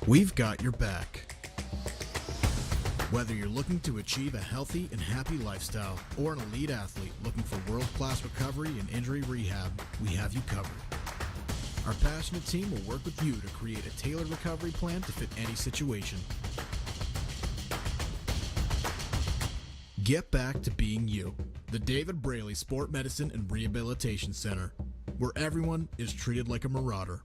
We've got your back. Whether you're looking to achieve a healthy and happy lifestyle or an elite athlete looking for world-class recovery and injury rehab, we have you covered. Our passionate team will work with you to create a tailored recovery plan to fit any situation. Get back to being you. The David Braley Sport Medicine and Rehabilitation Center, where everyone is treated like a marauder.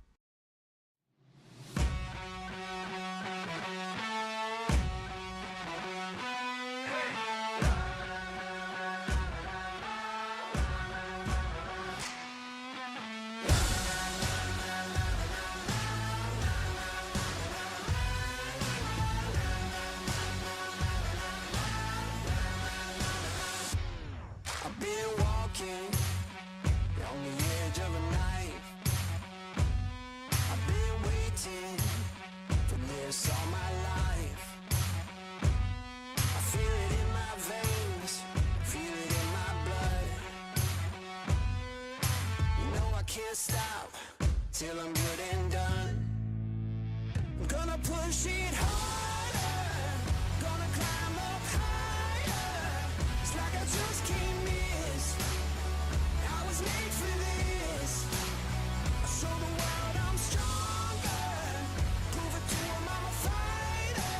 Stop till I'm good and done. I'm gonna push it harder, gonna climb up higher. It's like I just can't miss. I was made for this. I show the world I'm stronger. Prove it to 'em I'm a fighter.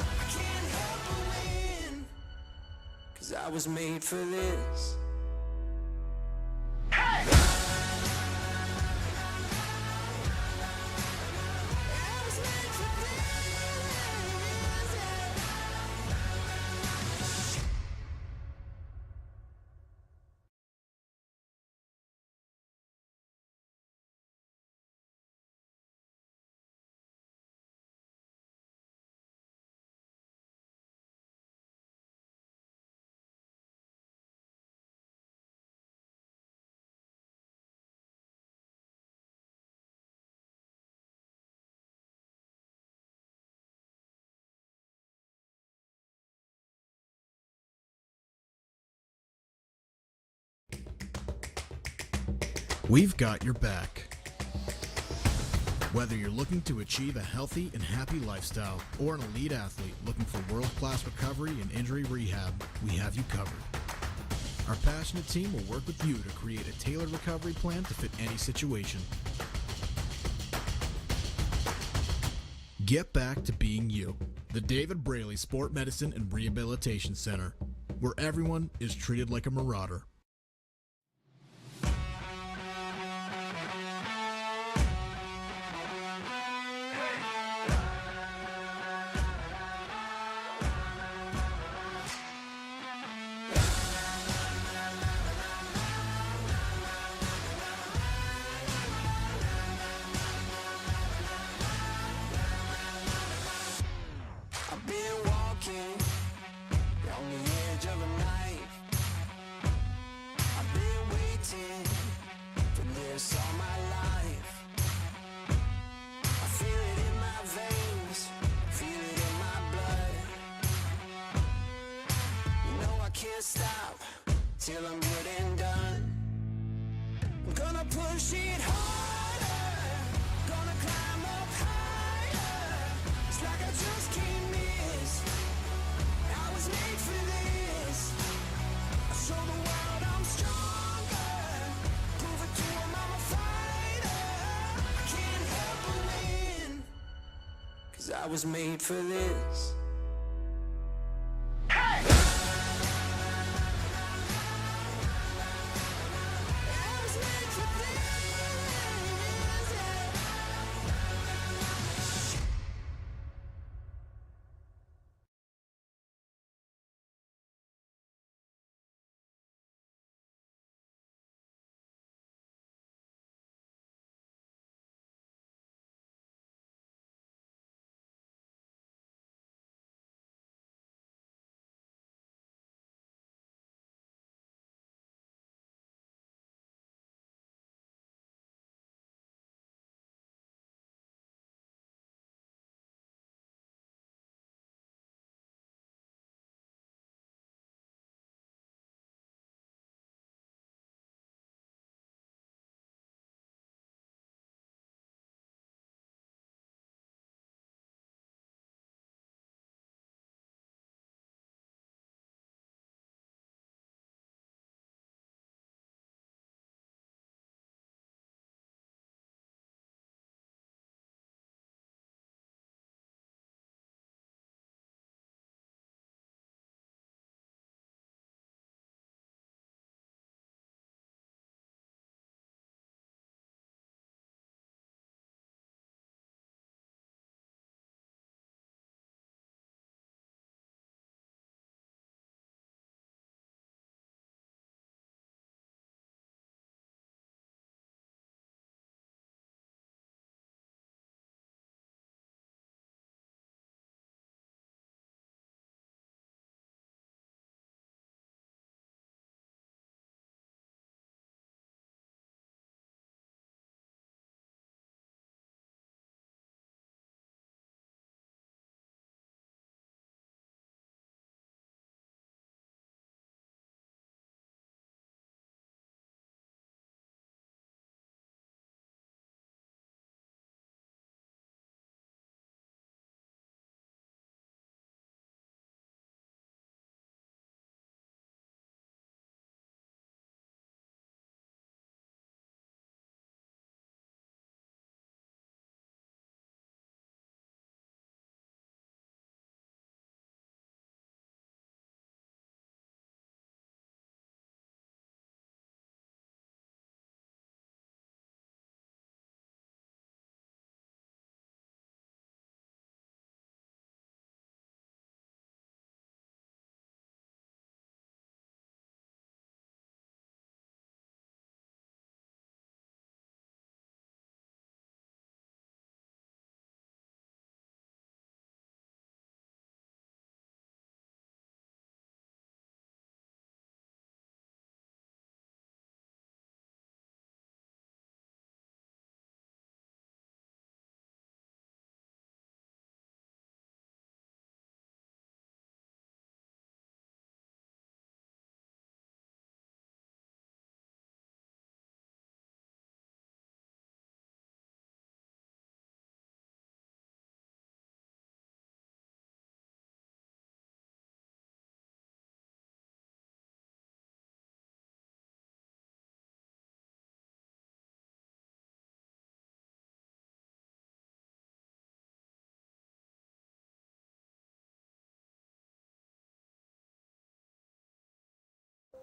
I can't help but win, 'cause I was made for this. We've got your back. Whether you're looking to achieve a healthy and happy lifestyle or an elite athlete looking for world-class recovery and injury rehab, we have you covered. Our passionate team will work with you to create a tailored recovery plan to fit any situation. Get back to being you. The David Braley Sport Medicine and Rehabilitation Center, where everyone is treated like a marauder. Stop till I'm good and done. I'm gonna push it harder, gonna climb up higher. It's like I just can't miss. I was made for this. I show the world I'm stronger. Prove it to 'em I'm a fighter. I can't help but win, 'cause I was made for this.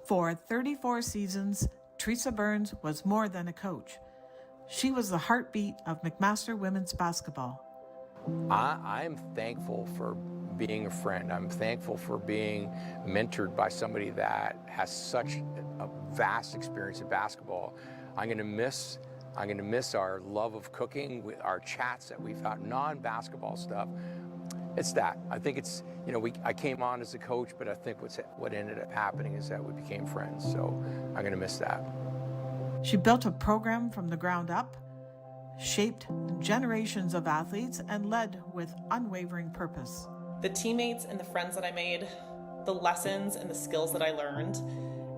For 34 seasons, Theresa Burns was more than a coach. She was the heartbeat of McMaster women's basketball. I'm thankful for being a friend. I'm thankful for being mentored by somebody that has such a vast experience in basketball. I'm going to miss our love of cooking, with our chats that we've had, non-basketball stuff. It's that. I think it's, I came on as a coach, but I think what ended up happening is that we became friends. So I'm going to miss that. She built a program from the ground up, shaped generations of athletes, and led with unwavering purpose. The teammates and the friends that I made, the lessons and the skills that I learned,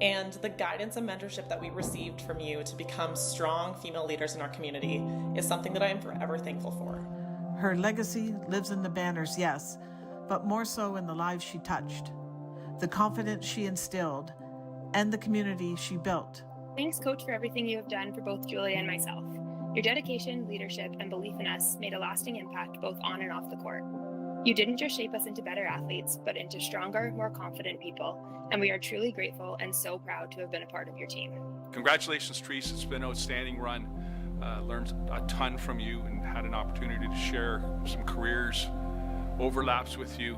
and the guidance and mentorship that we received from you to become strong female leaders in our community is something that I am forever thankful for. Her legacy lives in the banners, yes, but more so in the lives she touched, the confidence she instilled, and the community she built. Thanks, Coach, for everything you have done for both Julia and myself. Your dedication, leadership, and belief in us made a lasting impact both on and off the court. You didn't just shape us into better athletes, but into stronger, more confident people, and we are truly grateful and so proud to have been a part of your team. Congratulations, Teresa. It's been an outstanding run. Learned a ton from you and had an opportunity to share some careers overlaps with you.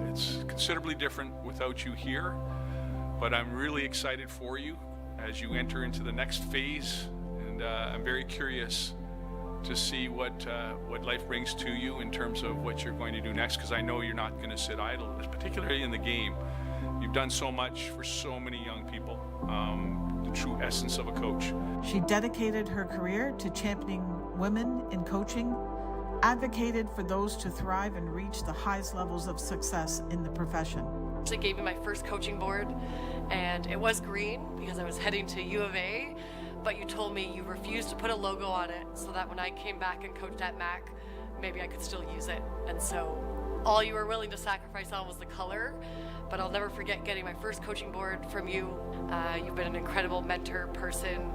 It's considerably different without you here, but I'm really excited for you as you enter into the next phase, and I'm very curious to see what life brings to you in terms of what you're going to do next, because I know you're not going to sit idle, particularly in the game. You've done so much for so many young people, the true essence of a coach. She dedicated her career to championing women in coaching, advocated for those to thrive and reach the highest levels of success in the profession. She gave me my first coaching board, and it was green because I was heading to U of A, but you told me you refused to put a logo on it so that when I came back and coached at Mac, maybe I could still use it. And so all you were willing to sacrifice on was the color, but I'll never forget getting my first coaching board from you. You've been an incredible mentor, person,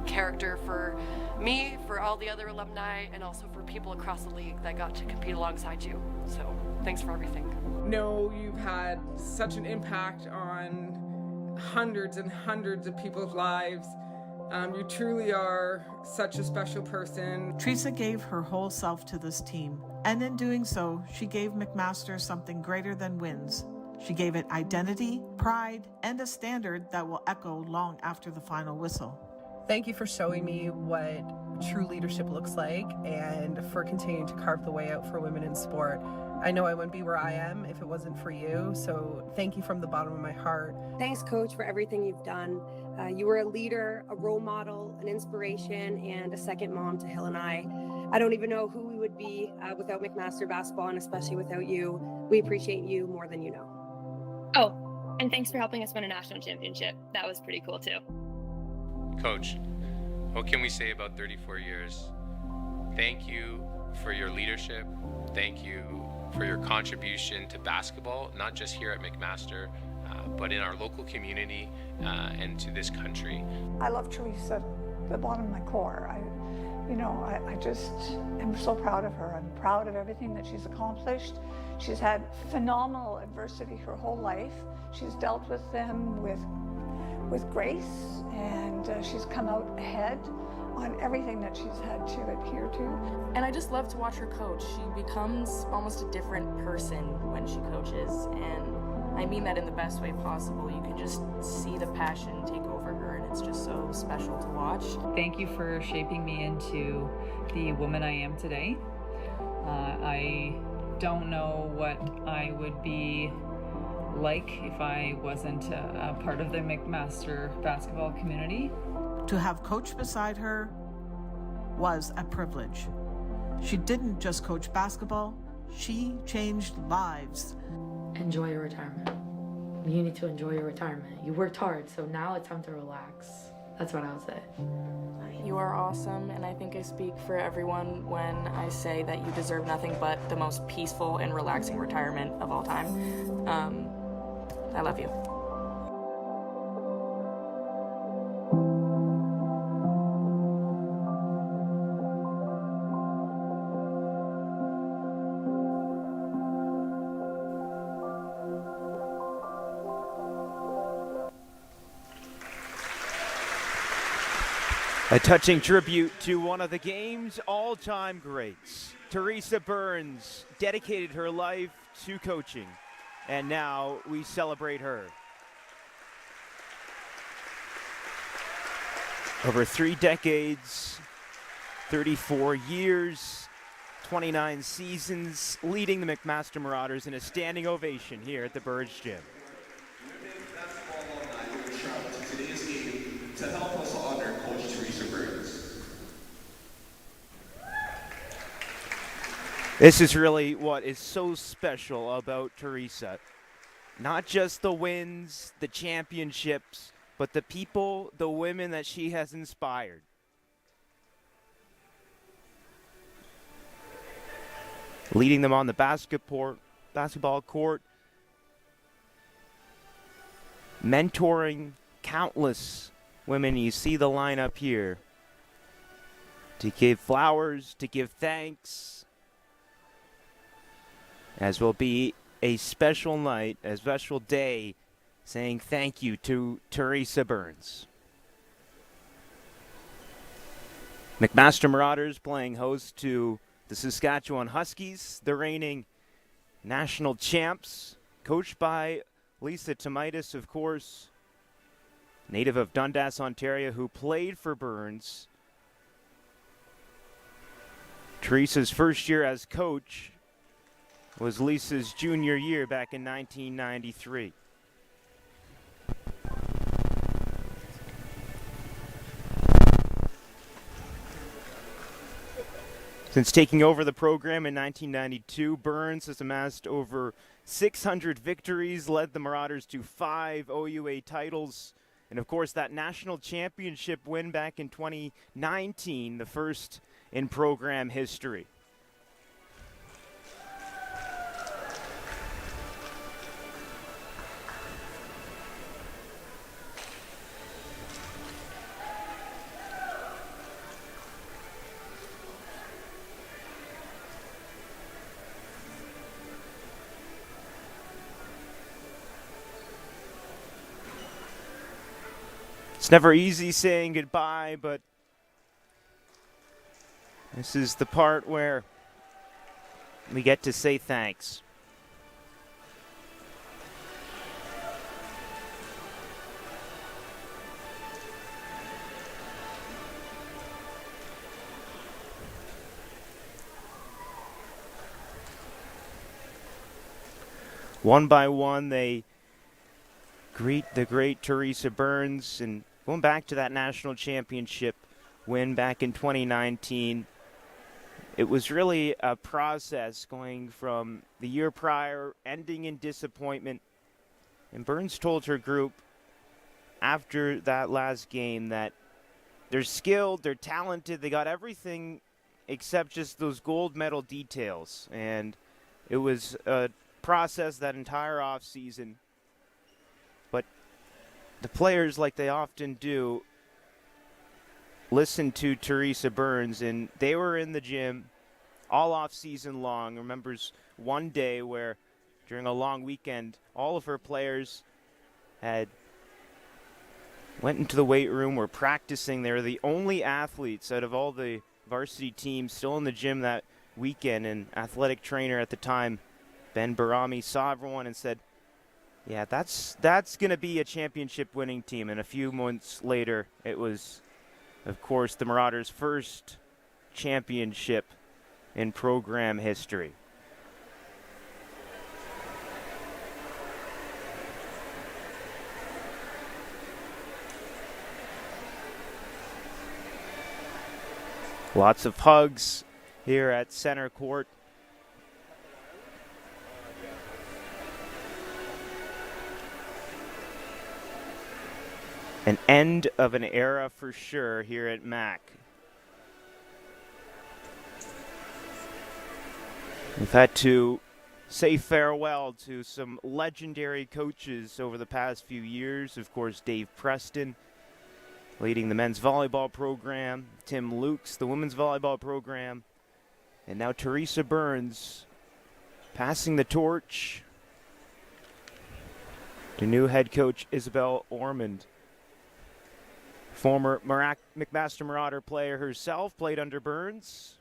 character for me, for all the other alumni, and also for people across the league that got to compete alongside you. So thanks for everything. No, you've had such an impact on hundreds and hundreds of people's lives. You truly are such a special person. Teresa gave her whole self to this team, and in doing so, she gave McMaster something greater than wins. She gave it identity, pride, and a standard that will echo long after the final whistle. Thank you for showing me what true leadership looks like and for continuing to carve the way out for women in sport. I know I wouldn't be where I am if it wasn't for you, so thank you from the bottom of my heart. Thanks, Coach, for everything you've done. You were a leader, a role model, an inspiration, and a second mom to Hill and I. I don't even know who we would be without McMaster basketball, and especially without you. We appreciate you more than you know. Oh, and thanks for helping us win a national championship. That was pretty cool, too. Coach, what can we say about 34 years? Thank you for your leadership. Thank you for your contribution to basketball, not just here at McMaster, but in our local community and to this country. I love Teresa at the bottom of my core. I just am so proud of her. I'm proud of everything that she's accomplished. She's had phenomenal adversity her whole life. She's dealt with them with grace, and she's come out ahead on everything that she's had to adhere to. And I just love to watch her coach. She becomes almost a different person when she coaches, and I mean that in the best way possible. You can just see the passion take over her, and it's just so special to watch. Thank you for shaping me into the woman I am today. I don't know what I would be like if I wasn't a part of the McMaster basketball community. To have Coach beside her was a privilege. She didn't just coach basketball, she changed lives. Enjoy your retirement. You need to enjoy your retirement. You worked hard, so now it's time to relax. That's what I would say. You are awesome, and I think I speak for everyone when I say that you deserve nothing but the most peaceful and relaxing retirement of all time. I love you. A touching tribute to one of the game's all-time greats. Theresa Burns dedicated her life to coaching, and now we celebrate her. Over 3 decades, 34 years, 29 seasons, leading the McMaster Marauders in a standing ovation here at the Burns Gym. Today's game to help us honor Coach Theresa Burns. This is really what is so special about Teresa. Not just the wins, the championships, but the people, the women that she has inspired. Leading them on the basketball court, mentoring countless women. You see the lineup here. To give flowers, to give thanks. As will be a special night, a special day, saying thank you to Theresa Burns. McMaster Marauders playing host to the Saskatchewan Huskies, the reigning national champs, coached by Lisa Tomaitis, of course, native of Dundas, Ontario, who played for Burns. Teresa's first year as coach was Lisa's junior year back in 1993. Since taking over the program in 1992, Burns has amassed over 600 victories, led the Marauders to 5 OUA titles, and of course that national championship win back in 2019, the first in program history. It's never easy saying goodbye, but this is the part where we get to say thanks. One by one, they greet the great Theresa Burns, and going back to that national championship win back in 2019, it was really a process going from the year prior, ending in disappointment. And Burns told her group after that last game that they're skilled, they're talented, they got everything except just those gold medal details. And it was a process that entire offseason. But the players, like they often do, listened to Theresa Burns, and they were in the gym all off season long. Remembers one day where during a long weekend, all of her players had went into the weight room, were practicing. They were the only athletes out of all the varsity teams still in the gym that weekend, and athletic trainer at the time, Ben Barami, saw everyone and said, yeah, that's going to be a championship-winning team. And a few months later, it was, of course, the Marauders' first championship in program history. Lots of hugs here at center court. An end of an era for sure here at MAC. We've had to say farewell to some legendary coaches over the past few years. Of course, Dave Preston leading the men's volleyball program, Tim Lukes, the women's volleyball program, and now Theresa Burns passing the torch to new head coach Isabel Ormond. Former McMaster Marauder player herself, played under Burns.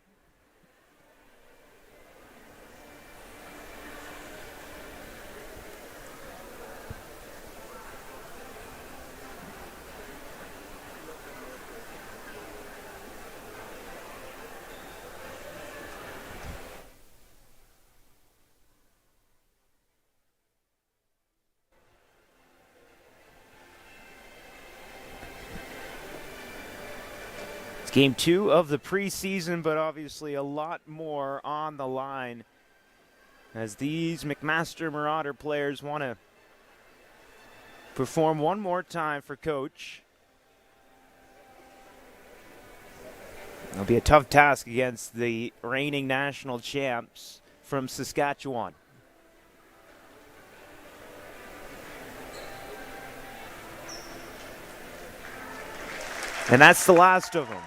It's game 2 of the preseason, but obviously a lot more on the line as these McMaster Marauder players want to perform one more time for Coach. It'll be a tough task against the reigning national champs from Saskatchewan. And that's the last of them.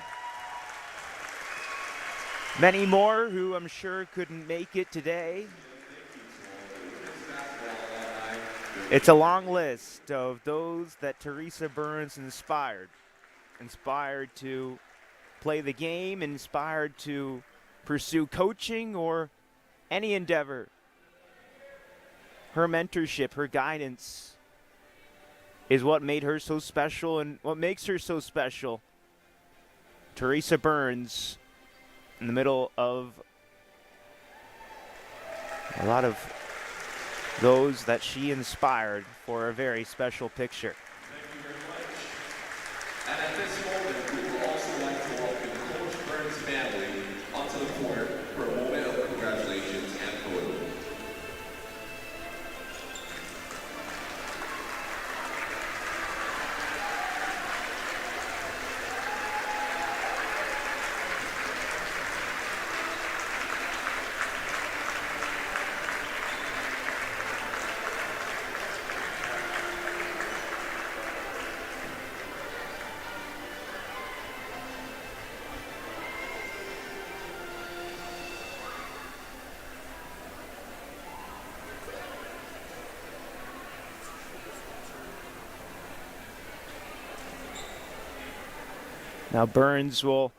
Many more who I'm sure couldn't make it today. It's a long list of those that Theresa Burns inspired. Inspired to play the game, inspired to pursue coaching or any endeavor. Her mentorship, her guidance is what made her so special and what makes her so special. Theresa Burns, in the middle of a lot of those that she inspired for a very special picture. Thank you very much. And at this moment, we would also like to welcome Coach Burns' family onto the court for a moment of congratulations and photo. Now Burns will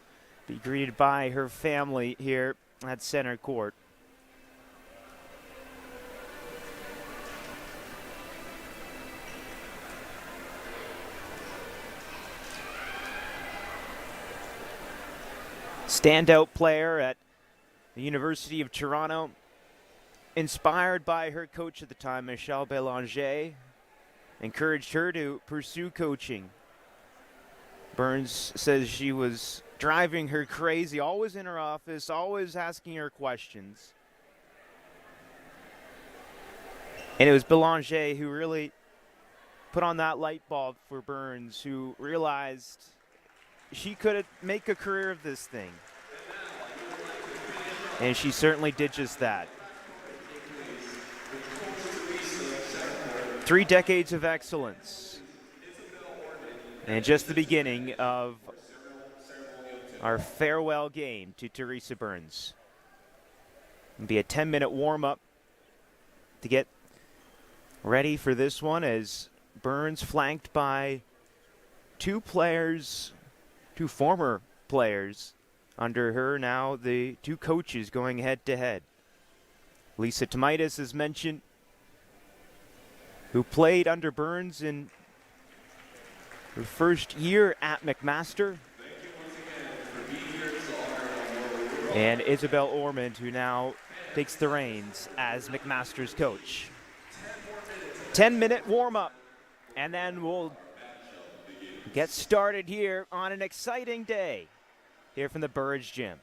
be greeted by her family here at center court. Standout player at the University of Toronto, inspired by her coach at the time, Michel Bélanger, encouraged her to pursue coaching. Burns says she was driving her crazy, always in her office, always asking her questions. And it was Bélanger who really put on that light bulb for Burns, who realized she could make a career of this thing. And she certainly did just that. 3 decades of excellence. And just the beginning of our farewell game to Theresa Burns. It'll be a 10-minute warm-up to get ready for this one, as Burns flanked by 2 players, 2 former players under her, now the 2 coaches going head-to-head. Lisa Tomaitis, as mentioned, who played under Burns in her first year at McMaster. And Isabel Ormond, who now takes the reins as McMaster's coach. 10-minute warm-up, and then we'll get started here on an exciting day here from the Burridge Gym.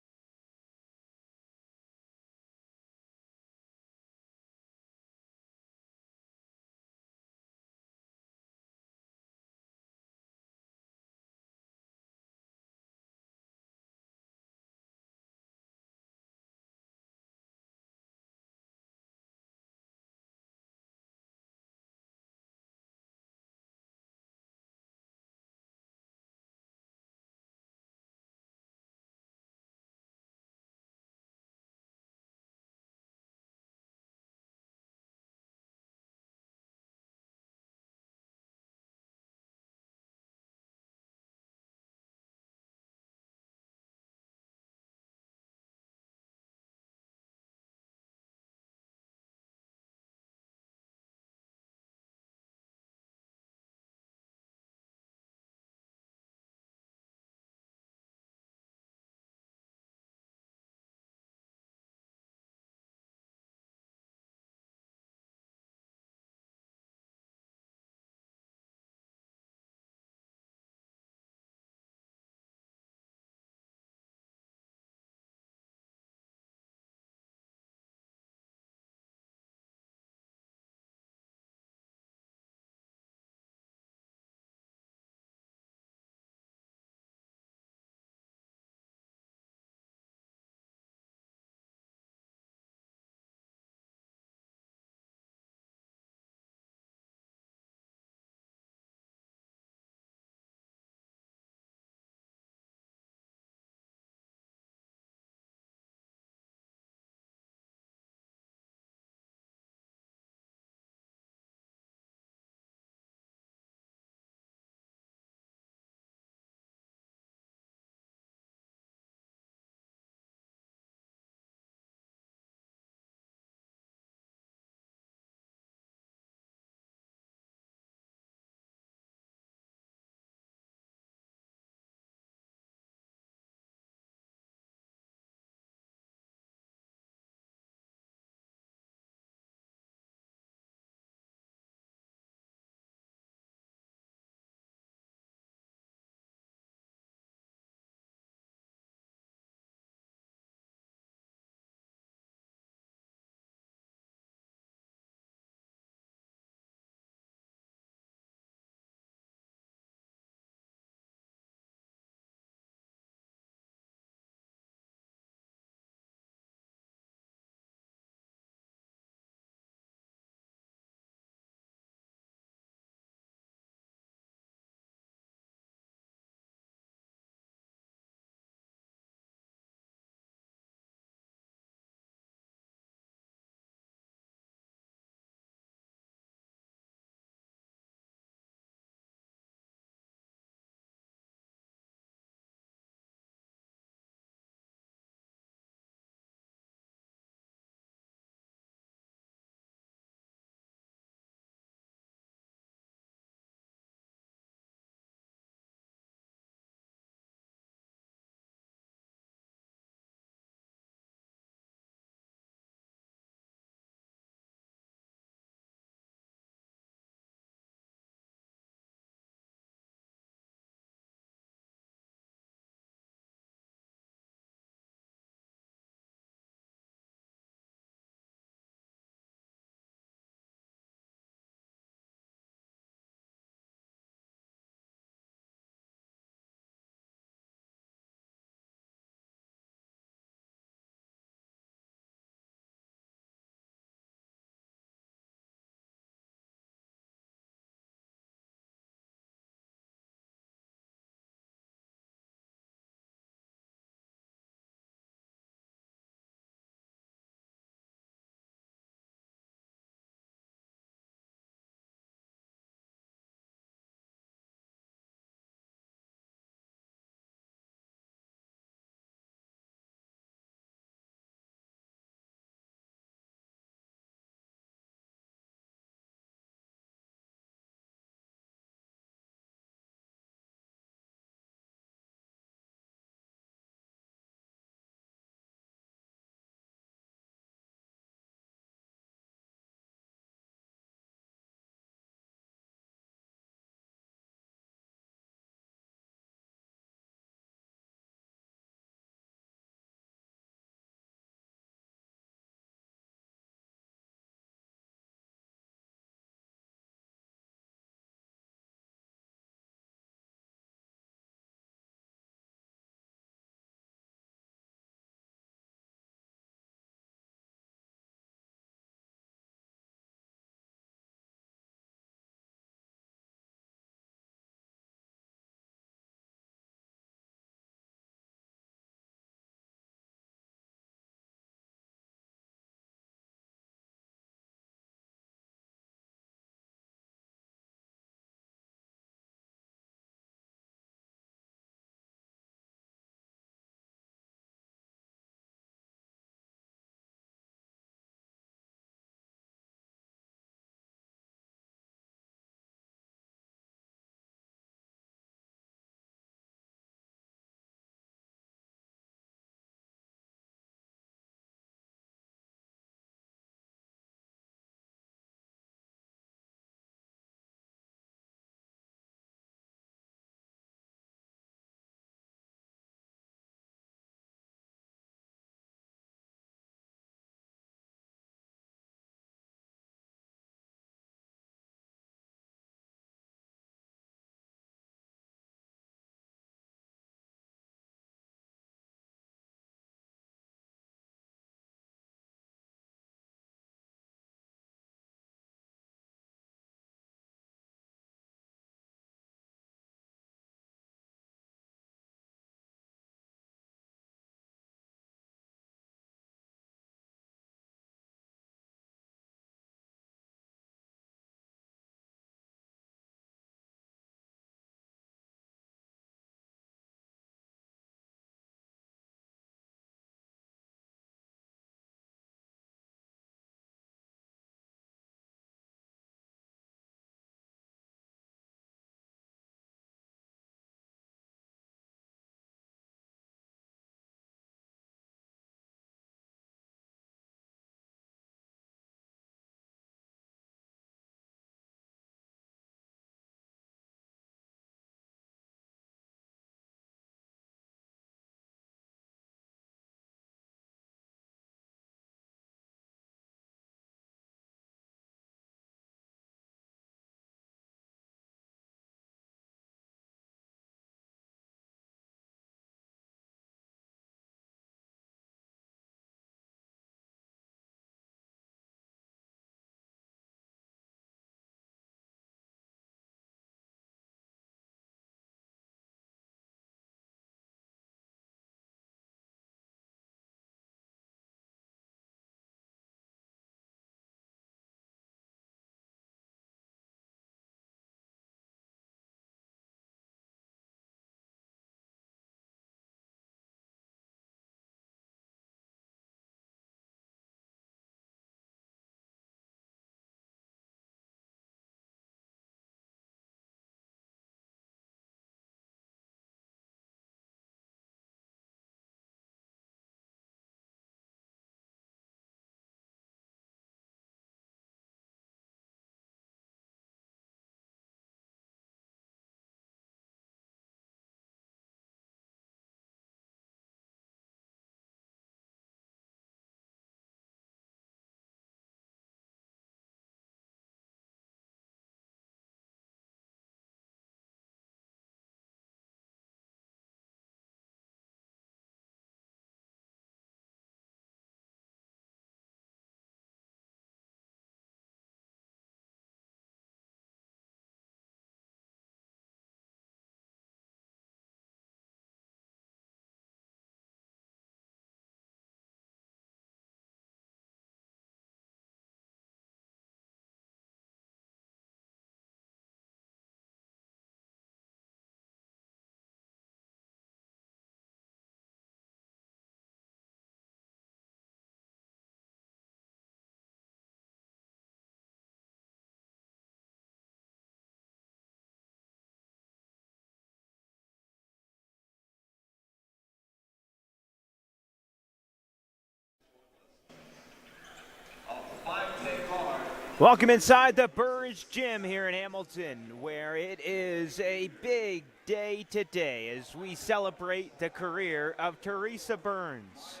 Welcome inside the Burridge Gym here in Hamilton, where it is a big day today as we celebrate the career of Theresa Burns.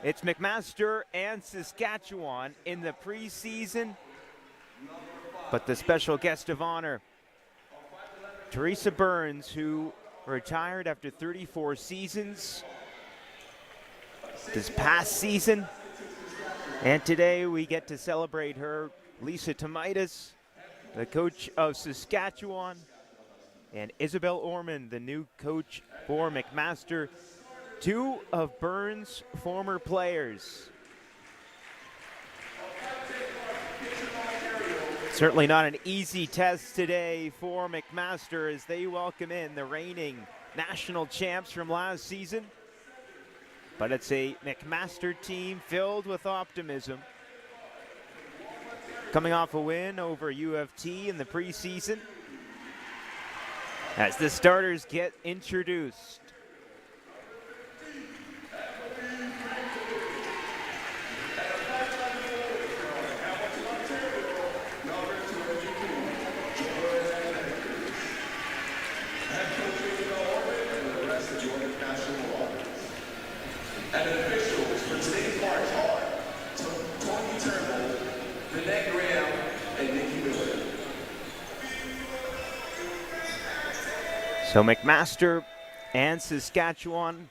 It's McMaster and Saskatchewan in the preseason, but the special guest of honor, Theresa Burns, who retired after 34 seasons this past season, and today we get to celebrate her. Lisa Tomaitis, the coach of Saskatchewan, and Isabel Orman, the new coach for McMaster, two of Burns' former players. Certainly not an easy test today for McMaster as they welcome in the reigning national champs from last season. But it's a McMaster team filled with optimism, coming off a win over U of T in the preseason. As the starters get introduced. And officials for today's march are Tony Turnbull, Vinette Graham, and Nikki Miller. So McMaster and Saskatchewan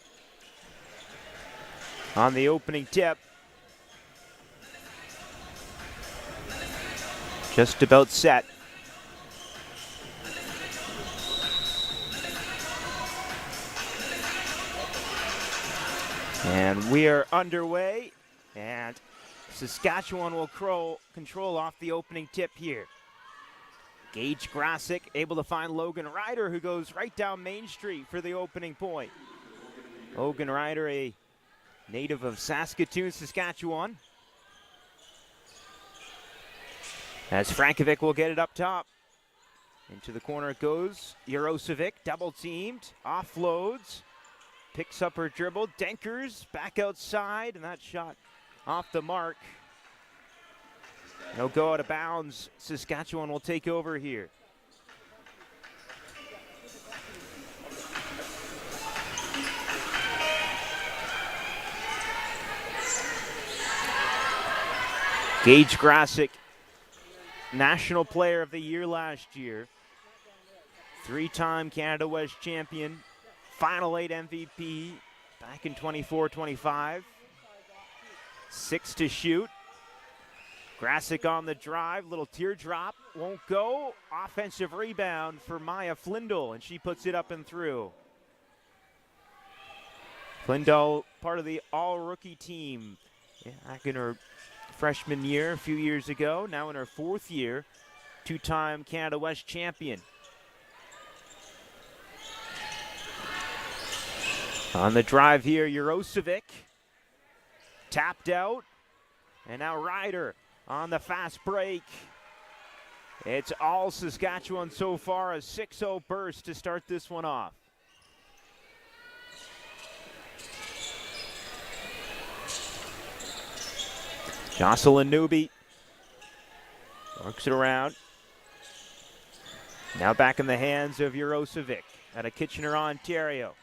on the opening tip. Just about set. And we are underway, and Saskatchewan will control off the opening tip here. Gage Grassick able to find Logan Ryder, who goes right down Main Street for the opening point. Logan Ryder, a native of Saskatoon, Saskatchewan. As Frankovic will get it up top. Into the corner it goes. Jarosevic double teamed, offloads. Picks up her dribble, Denkers back outside, and that shot off the mark. No go out of bounds. Saskatchewan will take over here. Gage Grassick, National Player of the Year last year. Three-time Canada West champion. Final 8 MVP back in 24-25. 6 to shoot. Grassick on the drive, little teardrop, won't go. Offensive rebound for Maya Flindle, and she puts it up and through. Flindle, part of the all-rookie team back in her freshman year a few years ago. Now in her fourth year, two-time Canada West champion. On the drive here, Jarosevic tapped out, and now Ryder on the fast break. It's all Saskatchewan so far, a 6-0 burst to start this one off. Jocelyn Newby works it around. Now back in the hands of Jarosevic out of Kitchener, Ontario.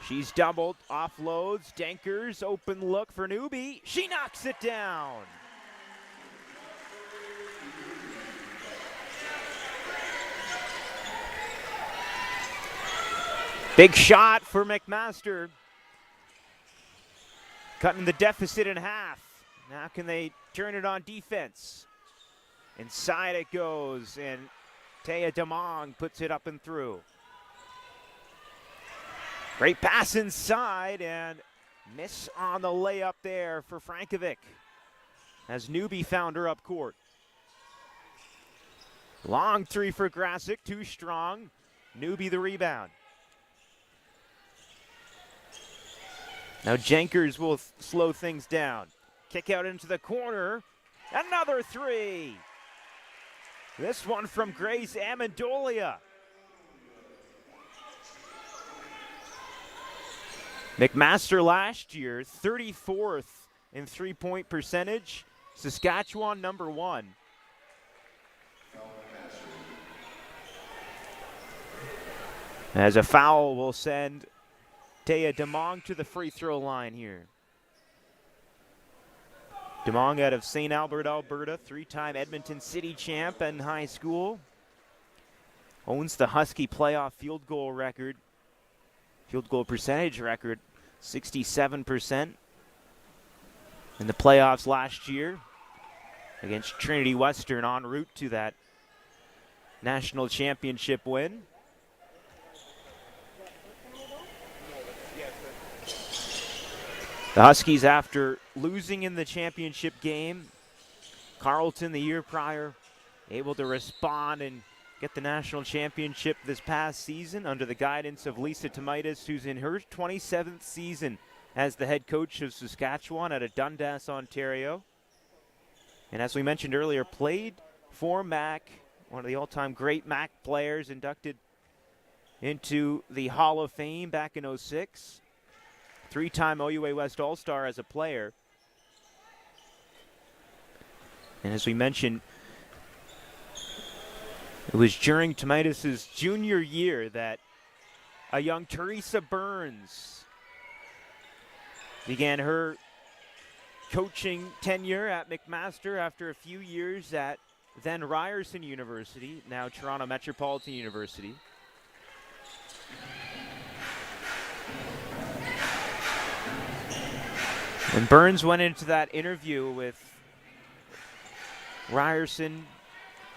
She's doubled, offloads, Denkers, open look for Newby. She knocks it down. Big shot for McMaster. Cutting the deficit in half. Now can they turn it on defense? Inside it goes, and Taya Damong puts it up and through. Great pass inside, and miss on the layup there for Frankovic as Newby found her up court. Long three for Grassick, too strong. Newby the rebound. Now Jenkers will slow things down. Kick out into the corner. Another three. This one from Grace Amendolia. McMaster last year, 34th in three-point percentage. Saskatchewan #1. As a foul will send Taya Demong to the free throw line here. Demong out of St. Albert, Alberta, 3-time Edmonton City champ in high school. Owns the Husky playoff field goal percentage record, 67% in the playoffs last year against Trinity Western, en route to that national championship win. The Huskies, after losing in the championship game, Carleton the year prior, able to respond and get the national championship this past season under the guidance of Lisa Tomaitis, who's in her 27th season as the head coach of Saskatchewan out of Dundas, Ontario. And as we mentioned earlier, played for Mac, one of the all-time great Mac players, inducted into the Hall of Fame back in 2006. 3-time OUA West All-Star as a player. And as we mentioned, it was during Tomaitis' junior year that a young Theresa Burns began her coaching tenure at McMaster after a few years at then Ryerson University, now Toronto Metropolitan University. And Burns went into that interview with Ryerson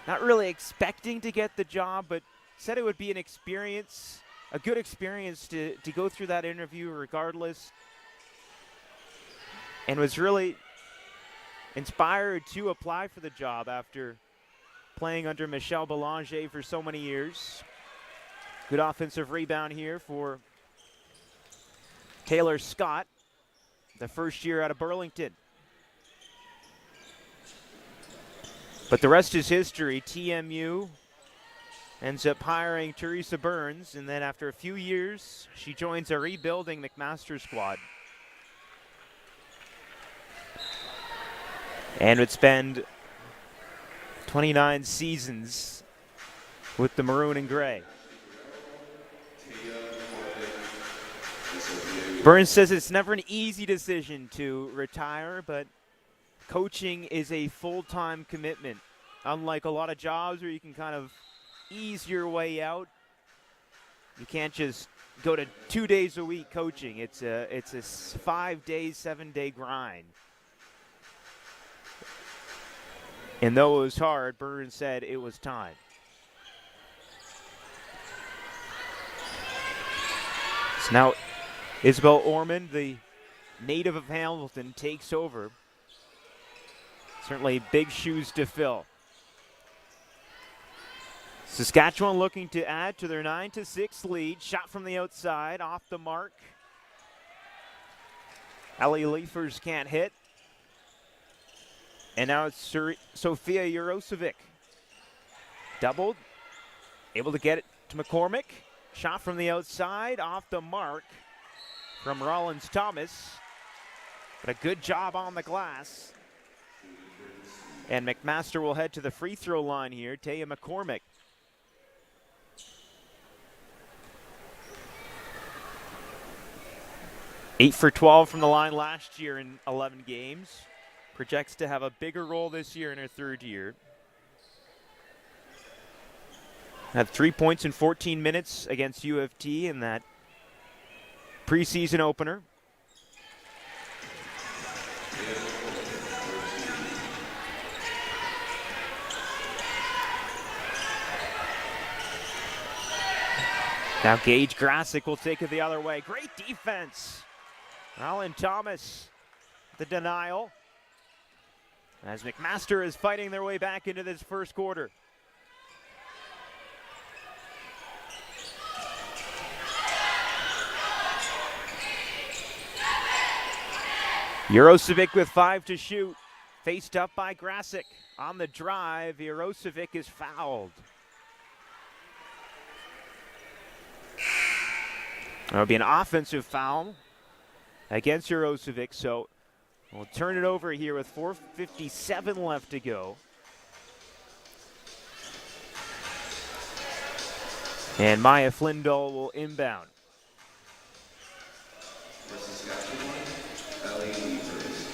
not really expecting to get the job, but said it would be an experience, a good experience to go through that interview regardless, and was really inspired to apply for the job after playing under Michelle Belanger for so many years. Good offensive rebound here for Taylor Scott, the first year out of Burlington. But the rest is history. TMU ends up hiring Theresa Burns, and then after a few years, she joins a rebuilding McMaster squad. And would spend 29 seasons with the Maroon and Gray. Burns says it's never an easy decision to retire, but coaching is a full-time commitment. Unlike a lot of jobs where you can kind of ease your way out, you can't just go to 2 days a week coaching. It's a 5-day, 7-day grind. And though it was hard, Burns said it was time. So now Isabel Ormond, the native of Hamilton, takes over. Certainly big shoes to fill. Saskatchewan looking to add to their 9-6 lead. Shot from the outside, off the mark. Ellie Leifers can't hit. And now it's Sofia Jurosevic. Doubled. Able to get it to McCormick. Shot from the outside, off the mark from Rollins Thomas. But a good job on the glass. And McMaster will head to the free throw line here. Taya McCormick. Eight for 12 from the line last year in 11 games. Projects to have a bigger role this year in her third year. Had 3 points in 14 minutes against U of T in that preseason opener. Now Gage Grassick will take it the other way. Great defense. Alan Thomas, the denial. As McMaster is fighting their way back into this first quarter. Jurosevic with 5 to shoot. Faced up by Grassick. On the drive, Jurosevic is fouled. That'll be an offensive foul against Jurosevic, so We'll turn it over here with 4:57 left to go. And Maya Flindall will inbound. For Saskatchewan, Ellie Leafers.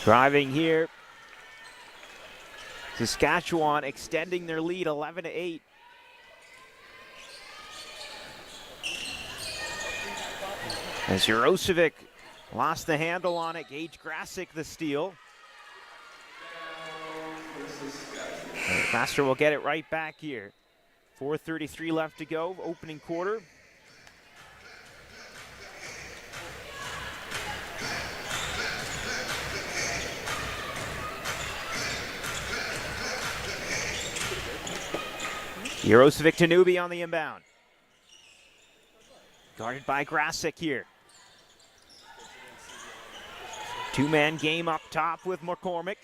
Driving here. Saskatchewan extending their lead 11-8. As Jurosevic lost the handle on it, Gage Grasick the steal. McMaster will get it right back here. 4:33 left to go, opening quarter. Jurosevic to Newby on the inbound. Guarded by Grasick here. Two-man game up top with McCormick.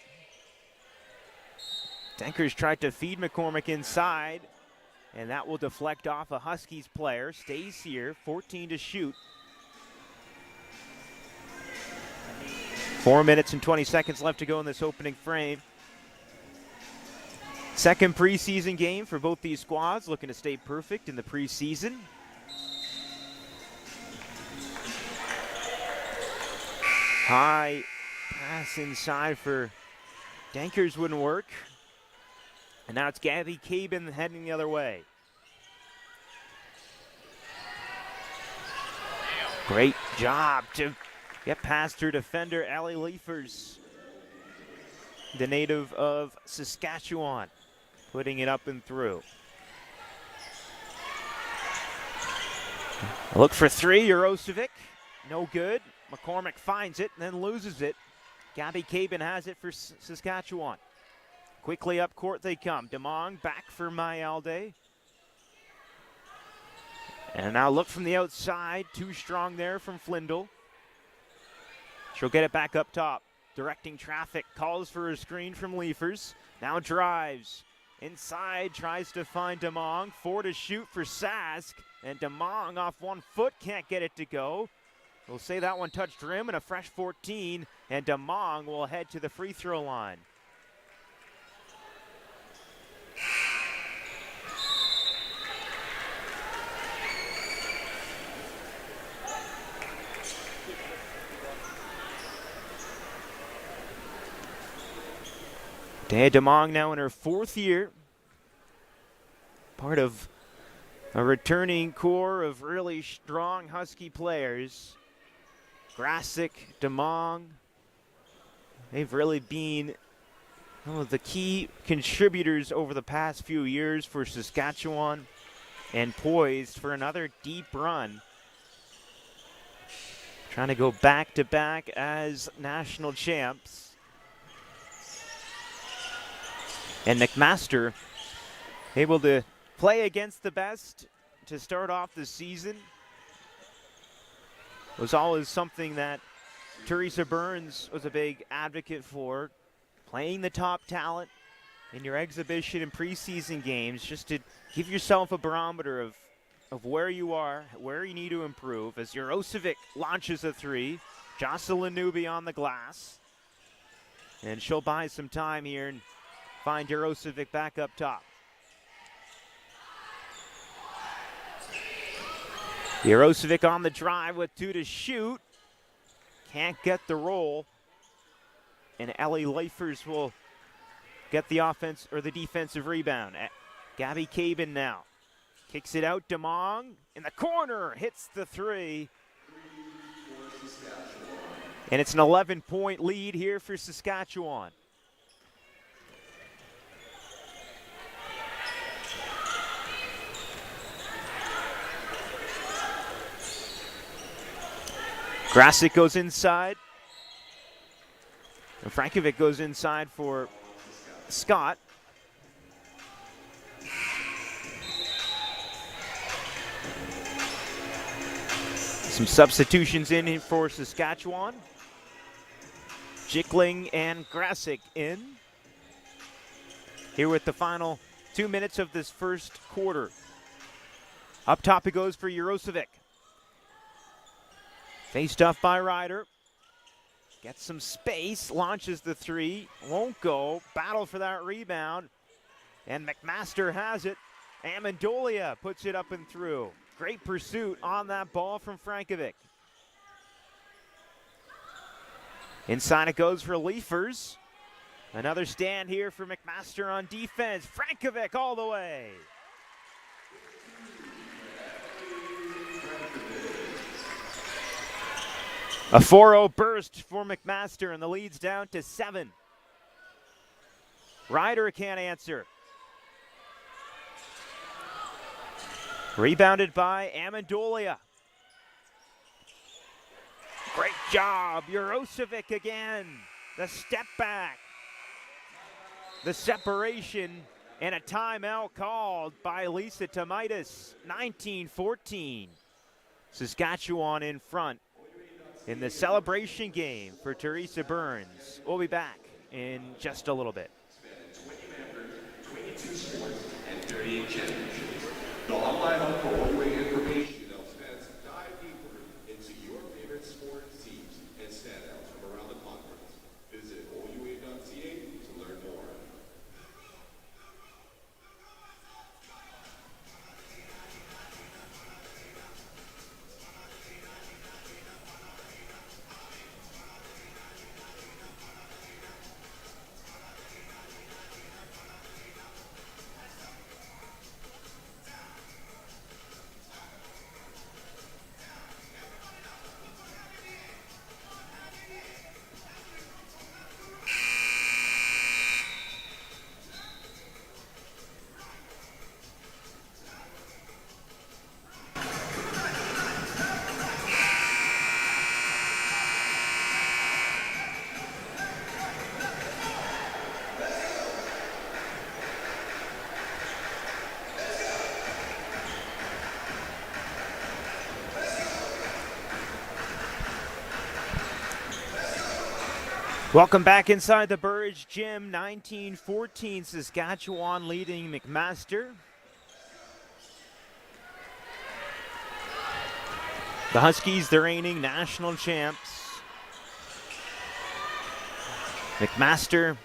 Denkers tried to feed McCormick inside, and that will deflect off a Huskies player. Stays here, 14 to shoot. 4 minutes and 20 seconds left to go in this opening frame. Second preseason game for both these squads, looking to stay perfect in the preseason. High pass inside for Denkers wouldn't work. And now it's Gabby Cabin heading the other way. Great job to get past her defender, Allie Leifers, the native of Saskatchewan, putting it up and through. A look for three, Jurosevic, no good. McCormick finds it and then loses it. Gabby Cabin has it for Saskatchewan. Quickly up court they come. DeMong back for Mayalde. And now look from the outside. Too strong there from Flindle. She'll get it back up top. Directing traffic. Calls for a screen from Leifers. Now drives. Inside tries to find DeMong. 4 to shoot for Sask. And DeMong off 1 foot. Can't get it to go. We'll say that one touched rim and a fresh 14. And DeMong will head to the free throw line. Dea DeMong now in her 4th year. Part of a returning core of really strong Husky players. Grasick, DeMong, they've really been one of the key contributors over the past few years for Saskatchewan and poised for another deep run. Trying to go back-to-back as national champs. And McMaster able to play against the best to start off the season. Was always something that Theresa Burns was a big advocate for. Playing the top talent in your exhibition and preseason games just to give yourself a barometer of where you are, where you need to improve. As Jurosevic launches a 3, Jocelyn Newby on the glass. And she'll buy some time here and find Jurosevic back up top. Jurosevic on the drive with 2 to shoot. Can't get the roll. And Ellie Leifers will get the offense or the defensive rebound. Gabby Cabin now. Kicks it out. DeMong in the corner. Hits the 3. And it's an 11-point lead here for Saskatchewan. Grasick goes inside. And Frankovic goes inside for Scott. Some substitutions in for Saskatchewan. Jickling and Grasick in. Here with the final 2 minutes of this first quarter. Up top it goes for Jurosevic. Faced off by Ryder. Gets some space, launches the three, won't go. Battle for that rebound. And McMaster has it. Amendolia puts it up and through. Great pursuit on that ball from Frankovic. Inside it goes for Leafers. Another stand here for McMaster on defense. Frankovic all the way. A 4-0 burst for McMaster, and the lead's down to 7. Ryder can't answer. Rebounded by Amendolia. Great job, Jurosevic again. The step back. The separation, and a timeout called by Lisa Tomaitis. 19-14. Saskatchewan in front in the celebration game for Theresa Burns. We'll be back in just a little bit. 20 members, 22 sports, and 38 championships. The online hub for one-way information that spans dive deeper into your favorite sports teams and standouts from around the conference. Visit OUA.ca to learn more. Welcome back inside the Burridge Gym. 19-14, Saskatchewan leading McMaster. The Huskies, the reigning national champs. McMaster,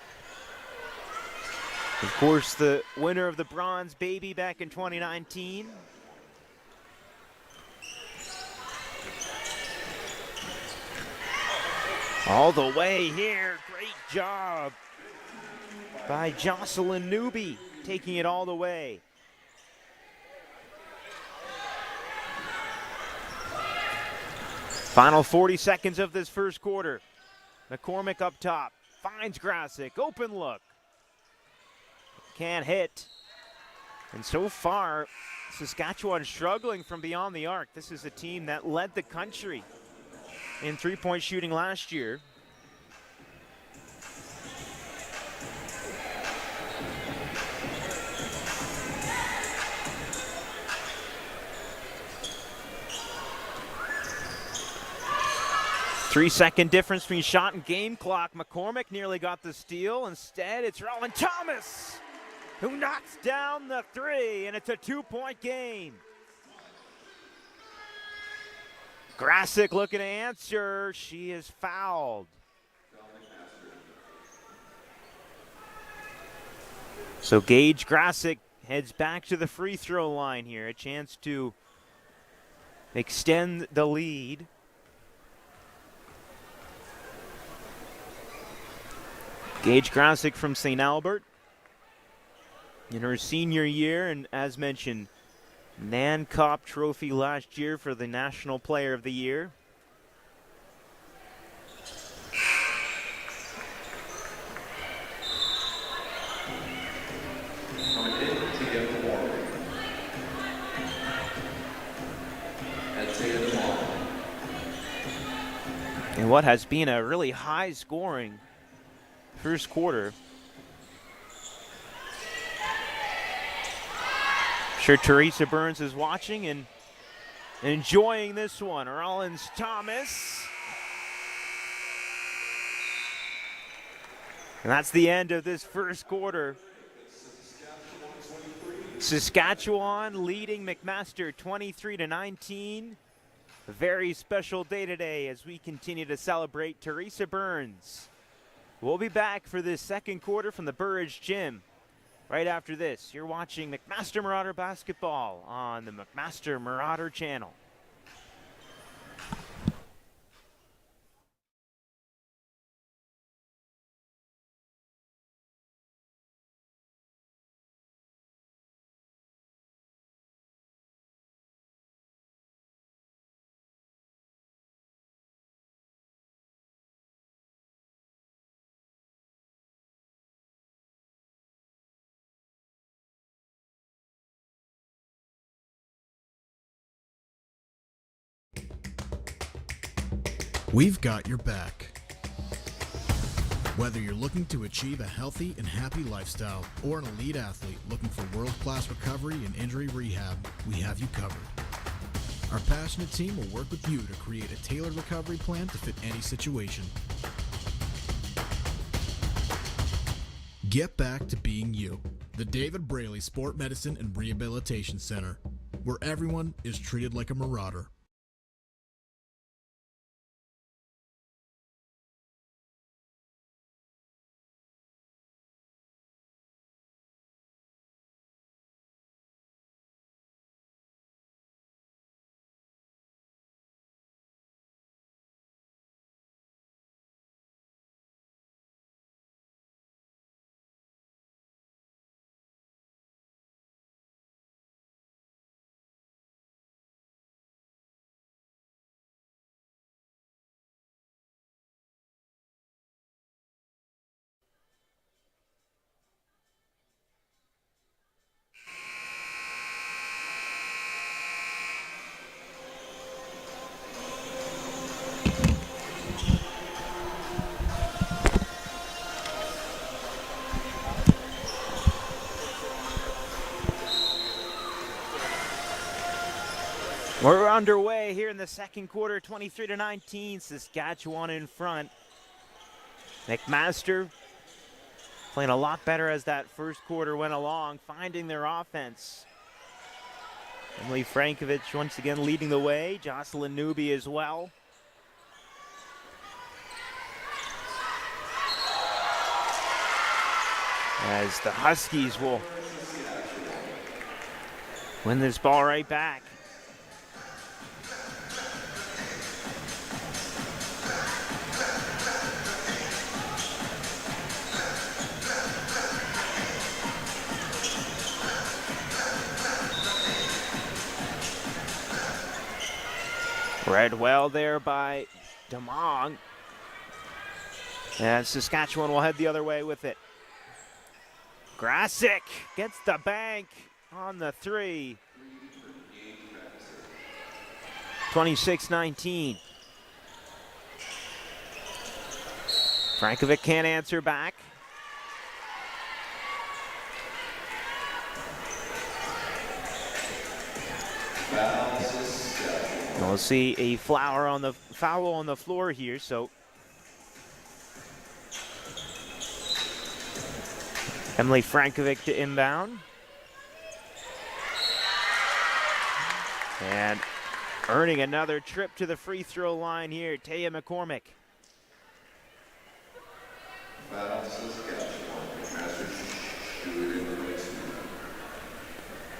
of course, the winner of the Bronze Baby back in 2019. All the way here, great job by Jocelyn Newby, taking it all the way. Final 40 seconds of this first quarter. McCormick up top, finds Grasick, open look. Can't hit. And so far, Saskatchewan struggling from beyond the arc. This is a team that led the country in three-point shooting last year. Three-second difference between shot and game clock. McCormick nearly got the steal. Instead, it's Roland Thomas who knocks down the three, and it's a two-point game. Grasick looking to answer. She is fouled. So Gage Grasick heads back to the free throw line here. A chance to extend the lead. Gage Grasick from St. Albert in her senior year, and as mentioned, Nancop Trophy last year for the National Player of the Year. And what has been a really high scoring first quarter. Sure, Theresa Burns is watching and enjoying this one. Rollins Thomas. And that's the end of this first quarter. Saskatchewan leading McMaster 23-19. A very special day today as we continue to celebrate Theresa Burns. We'll be back for this second quarter from the Burridge Gym. Right after this, you're watching McMaster Marauder basketball on the McMaster Marauder channel. We've got your back. Whether you're looking to achieve a healthy and happy lifestyle or an elite athlete looking for world-class recovery and injury rehab, we have you covered. Our passionate team will work with you to create a tailored recovery plan to fit any situation. Get back to being you. The David Braley Sport Medicine and Rehabilitation Center, where everyone is treated like a marauder. We're underway here in the second quarter, 23-19, Saskatchewan in front. McMaster playing a lot better as that first quarter went along, finding their offense. Emily Frankovic once again leading the way, Jocelyn Newby as well. As the Huskies will win this ball right back. Read well there by DeMong. And Saskatchewan will head the other way with it. Grasick gets the bank on the three. 26-19. Frankovic can't answer back. We'll see a foul on the floor here, so Emily Frankovic to inbound. And earning another trip to the free throw line here, Taya McCormick.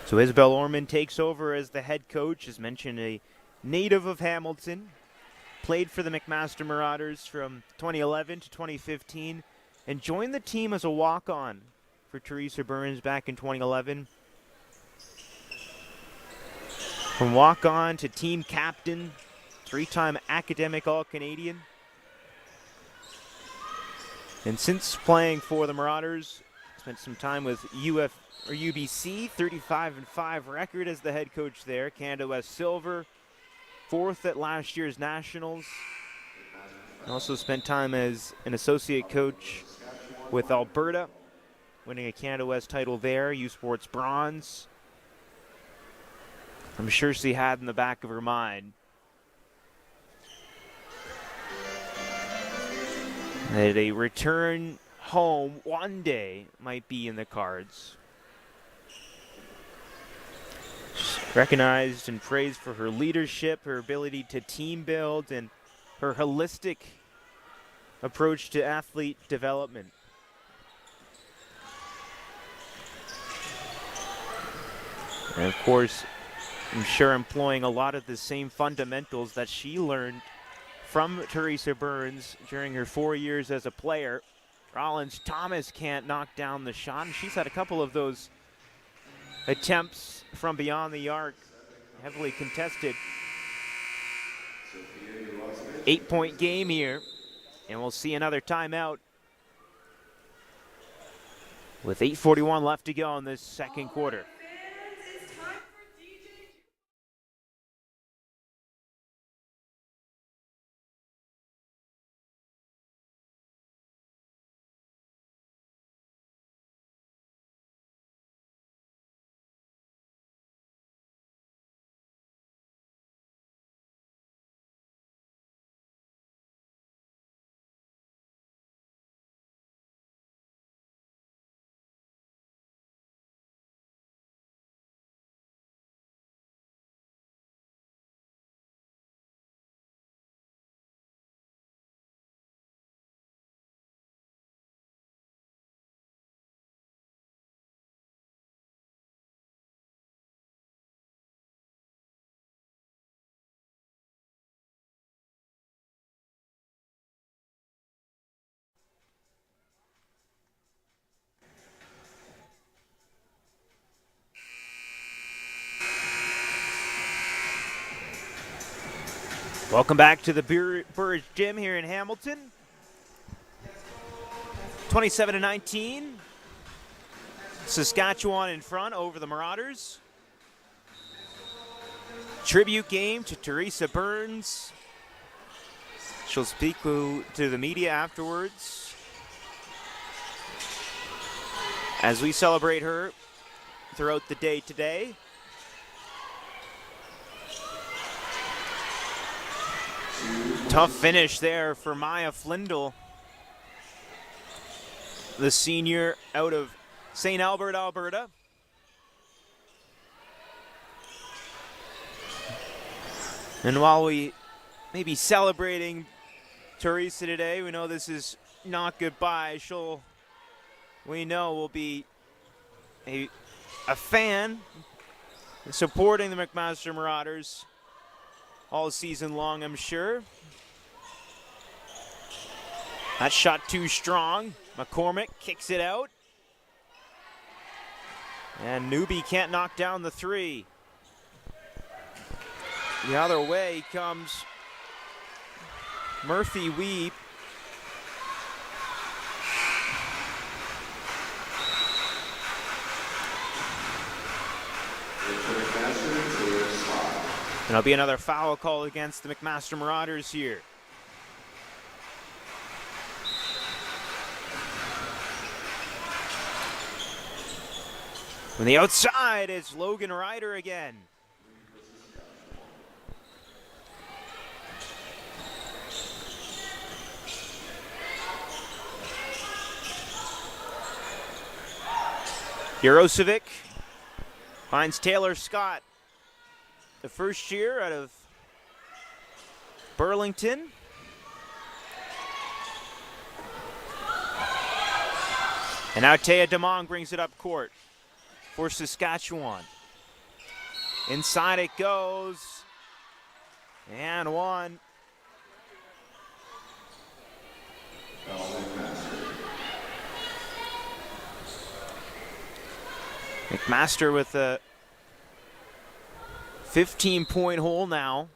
So Isabel Orman takes over as the head coach, as mentioned, a native of Hamilton, played for the McMaster Marauders from 2011 to 2015, and joined the team as a walk-on for Theresa Burns back in 2011. From walk-on to team captain, three-time academic All-Canadian. And since playing for the Marauders, spent some time with UBC, 35-5 record as the head coach there. Canada West silver, fourth at last year's Nationals. Also spent time as an associate coach with Alberta, winning a Canada West title there, U Sports bronze. I'm sure she had in the back of her mind that a return home one day might be in the cards. She's recognized and praised for her leadership, her ability to team build, and her holistic approach to athlete development. And of course, I'm sure employing a lot of the same fundamentals that she learned from Theresa Burns during her 4 years as a player. Rollins Thomas can't knock down the shot, and she's had a couple of those attempts from beyond the arc, heavily contested. 8-point game here, and we'll see another timeout with 8:41 left to go in this second quarter. Welcome back to the Burridge Gym here in Hamilton. 27-19. Saskatchewan in front over the Marauders. Tribute game to Theresa Burns. She'll speak to the media afterwards as we celebrate her throughout the day today. Tough finish there for Maya Flindle, the senior out of St. Albert, Alberta. And while we may be celebrating Teresa today, we know this is not goodbye. We know, will be a fan supporting the McMaster Marauders all season long, I'm sure. That shot too strong. McCormick kicks it out. And Newby can't knock down the three. The other way comes Murphy Wee. And there'll be another foul call against the McMaster Marauders here. On the outside, it's Logan Ryder again. Jurosevic finds Taylor Scott, the first year out of Burlington. And now Taya DeMong brings it up court for Saskatchewan. Inside it goes. And one. McMaster with a 15-point hole now.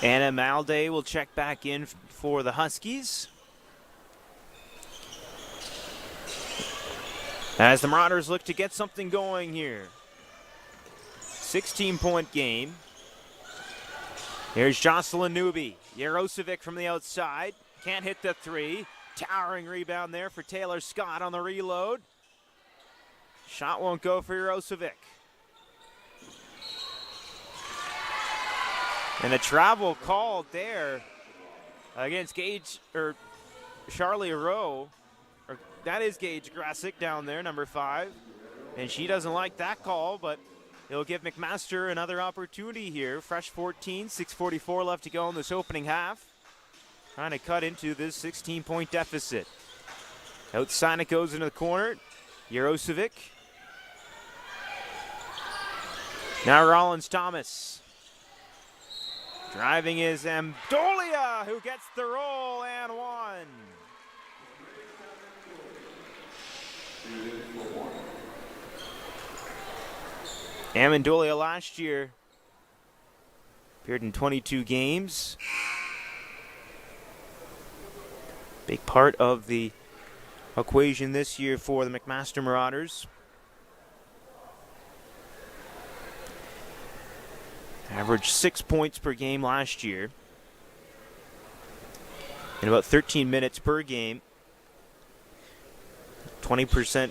Anna Malday will check back in for the Huskies. As the Marauders look to get something going here. 16-point game. Here's Jocelyn Newby. Jarosevic from the outside. Can't hit the three. Towering rebound there for Taylor Scott on the reload. Shot won't go for Jarosevic. And a travel called there against Charlie Rowe. That is Gage Grasick down there, number 5. And she doesn't like that call, but it'll give McMaster another opportunity here. Fresh 14, 6:44 left to go in this opening half. Trying to cut into this 16-point deficit. Outside it goes into the corner. Jarosevic. Now Rollins Thomas. Driving is Amdolia, who gets the roll and one. Amendolia last year appeared in 22 games. Big part of the equation this year for the McMaster Marauders. Averaged 6 points per game last year. In about 13 minutes per game. 20%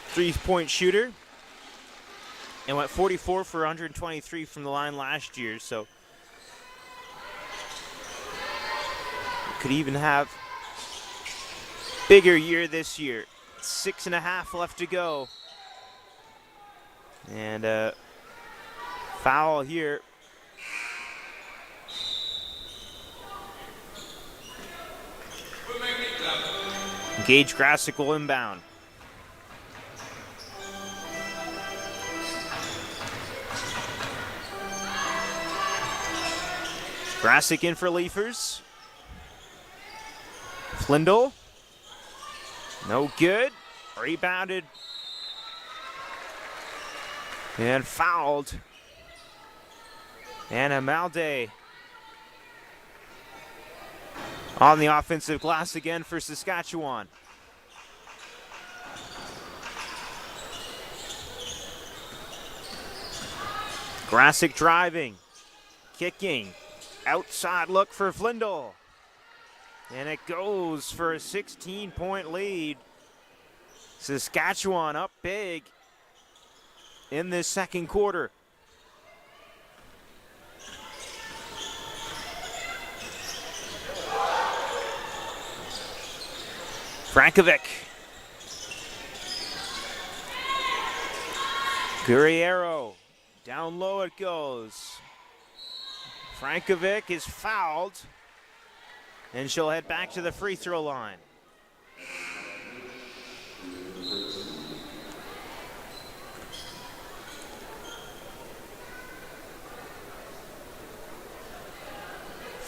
three-point shooter. And went 44 for 123 from the line last year. So could even have bigger year this year. 6.5 left to go. And foul here. Gage Grasick will inbound. Grasick in for Leafers. Flindle. No good. Rebounded. And fouled. And Amalde on the offensive glass again for Saskatchewan. Grasick driving, kicking, outside look for Flindle. And it goes for a 16-point lead. Saskatchewan up big in this second quarter. Frankovic. Guerriero. Down low it goes. Frankovic is fouled. And she'll head back to the free throw line.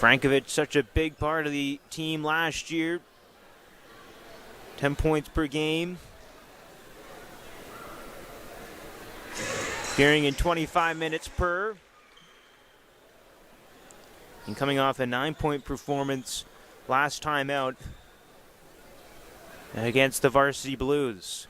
Frankovic, such a big part of the team last year. 10 points per game. Appearing in 25 minutes per. And coming off a 9-point performance last time out against the Varsity Blues.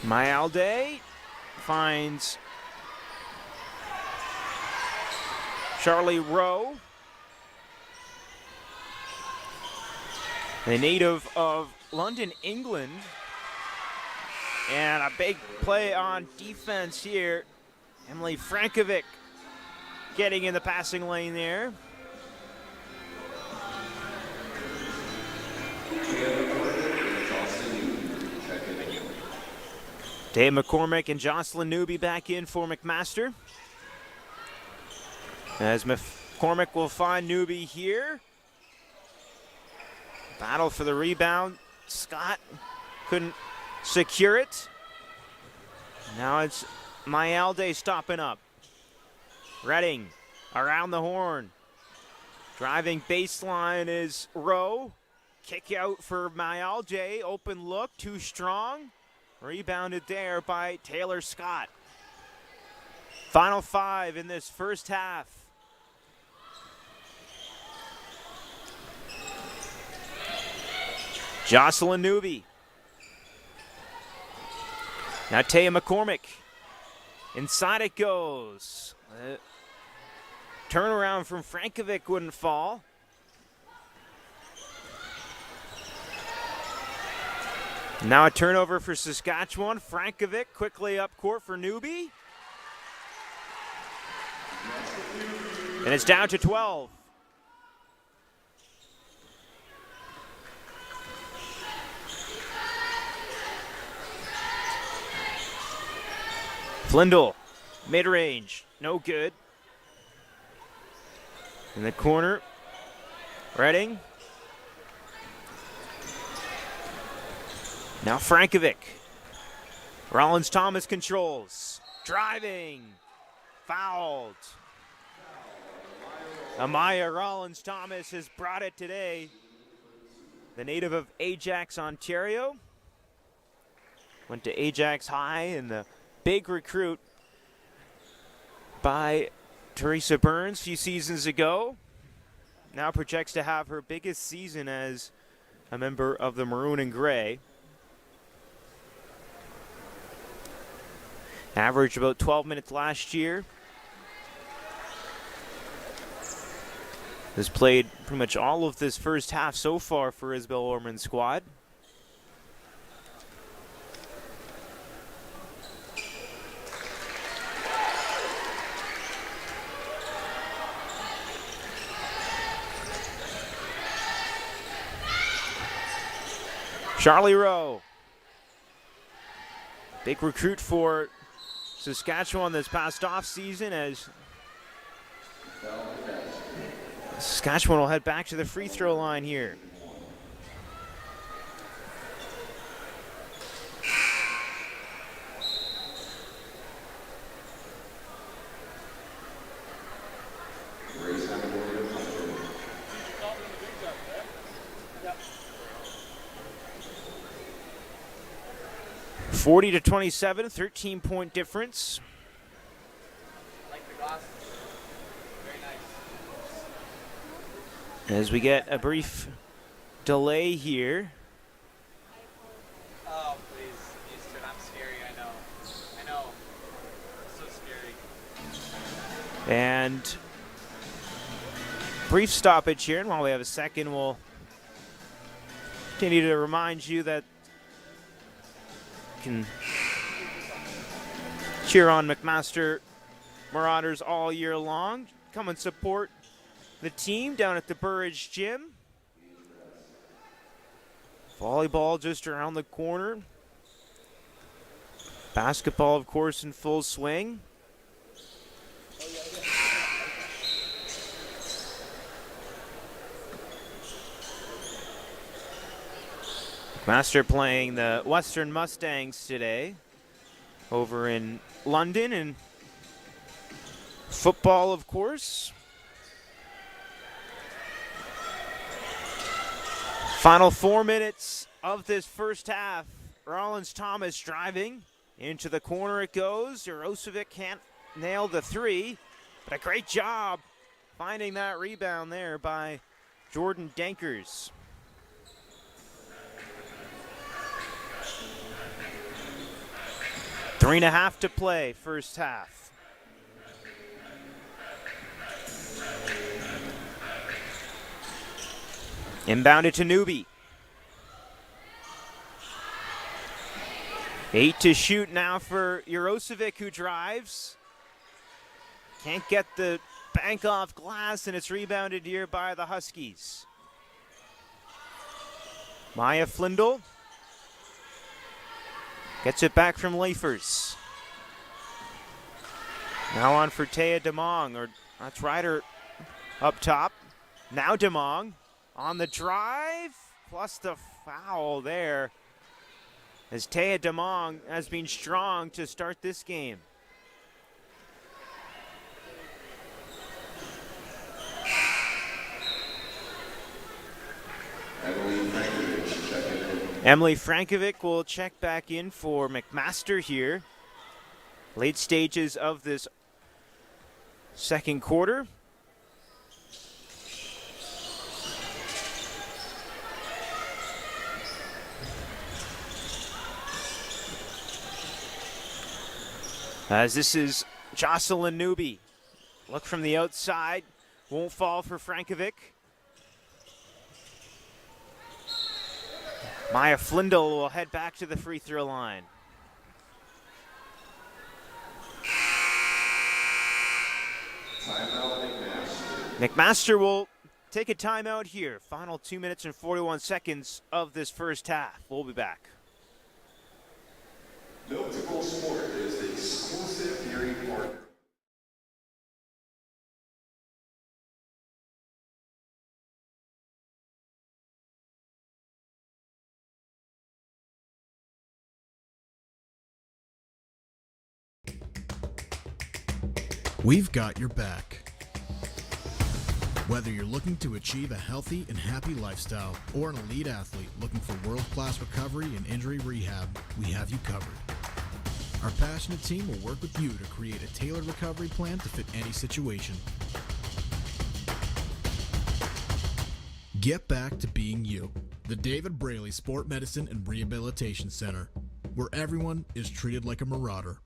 Mayalde finds Charlie Rowe, a native of London, England. And a big play on defense here. Emily Frankovic getting in the passing lane there. Dave McCormick and Jocelyn Newby back in for McMaster. As McCormick will find Newby here. Battle for the rebound. Scott couldn't secure it. Now it's Mayalde stopping up. Redding around the horn. Driving baseline is Rowe. Kick out for Mayalje. Open look, too strong. Rebounded there by Taylor Scott. Final 5 in this first half. Jocelyn Newby. Now Taya McCormick. Inside it goes. Turnaround from Frankovic wouldn't fall. Now a turnover for Saskatchewan. Frankovic quickly up court for Newby. And it's down to 12. Flindle, mid-range, no good. In the corner, Redding. Now Frankovic. Rollins Thomas controls. Driving. Fouled. Amaya Rollins Thomas has brought it today. The native of Ajax, Ontario. Went to Ajax High in the big recruit by Theresa Burns a few seasons ago. Now projects to have her biggest season as a member of the Maroon and Gray. Averaged about 12 minutes last year. Has played pretty much all of this first half so far for Isabel Orman's squad. Charlie Rowe. Big recruit for Saskatchewan this past offseason as Saskatchewan will head back to the free throw line here. Yep. 40-27, 13-point difference. As we get a brief delay here. Oh, please, Eastern, I'm scary, I know. So scary. And brief stoppage here, and while we have a second, we'll continue to remind you that you can cheer on McMaster Marauders all year long. Come and support the team down at the Burridge Gym. Volleyball just around the corner. Basketball, of course, in full swing. McMaster playing the Western Mustangs today over in London, and football, of course. Final 4 minutes of this first half. Rollins Thomas driving. Into the corner it goes. Jarosevic can't nail the three, but a great job finding that rebound there by Jordan Dankers. Three and a half to play, first half. Inbounded to Newby. 8 to shoot now for Jarosevic, who drives. Can't get the bank off glass, and it's rebounded here by the Huskies. Maya Flindle gets it back from Leifers. Now on for Taya DeMong, or that's Ryder up top. Now DeMong on the drive, plus the foul there, as Taya DeMong has been strong to start this game. Emily Frankovic will check back in for McMaster here. Late stages of this second quarter. As this is Jocelyn Newby. Look from the outside. Won't fall for Frankovic. Maya Flindle will head back to the free throw line. McMaster will take a timeout here. Final 2 minutes and 41 seconds of this first half. We'll be back. Notable Sport is the exclusive hearing partner. We've got your back. Whether you're looking to achieve a healthy and happy lifestyle or an elite athlete looking for world-class recovery and injury rehab, we have you covered. Our passionate team will work with you to create a tailored recovery plan to fit any situation. Get back to being you. The David Braley Sport Medicine and Rehabilitation Center, where everyone is treated like a marauder.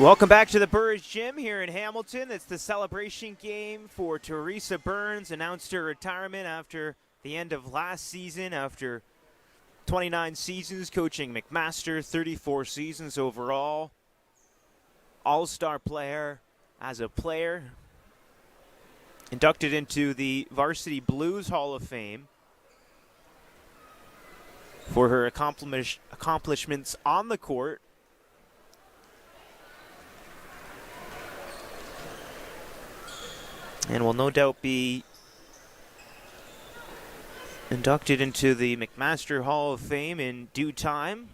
Welcome back to the Burridge Gym here in Hamilton. It's the celebration game for Theresa Burns. Announced her retirement after the end of last season, after 29 seasons coaching McMaster, 34 seasons overall. All-star player as a player. Inducted into the Varsity Blues Hall of Fame for her accomplishments on the court. And will no doubt be inducted into the McMaster Hall of Fame in due time.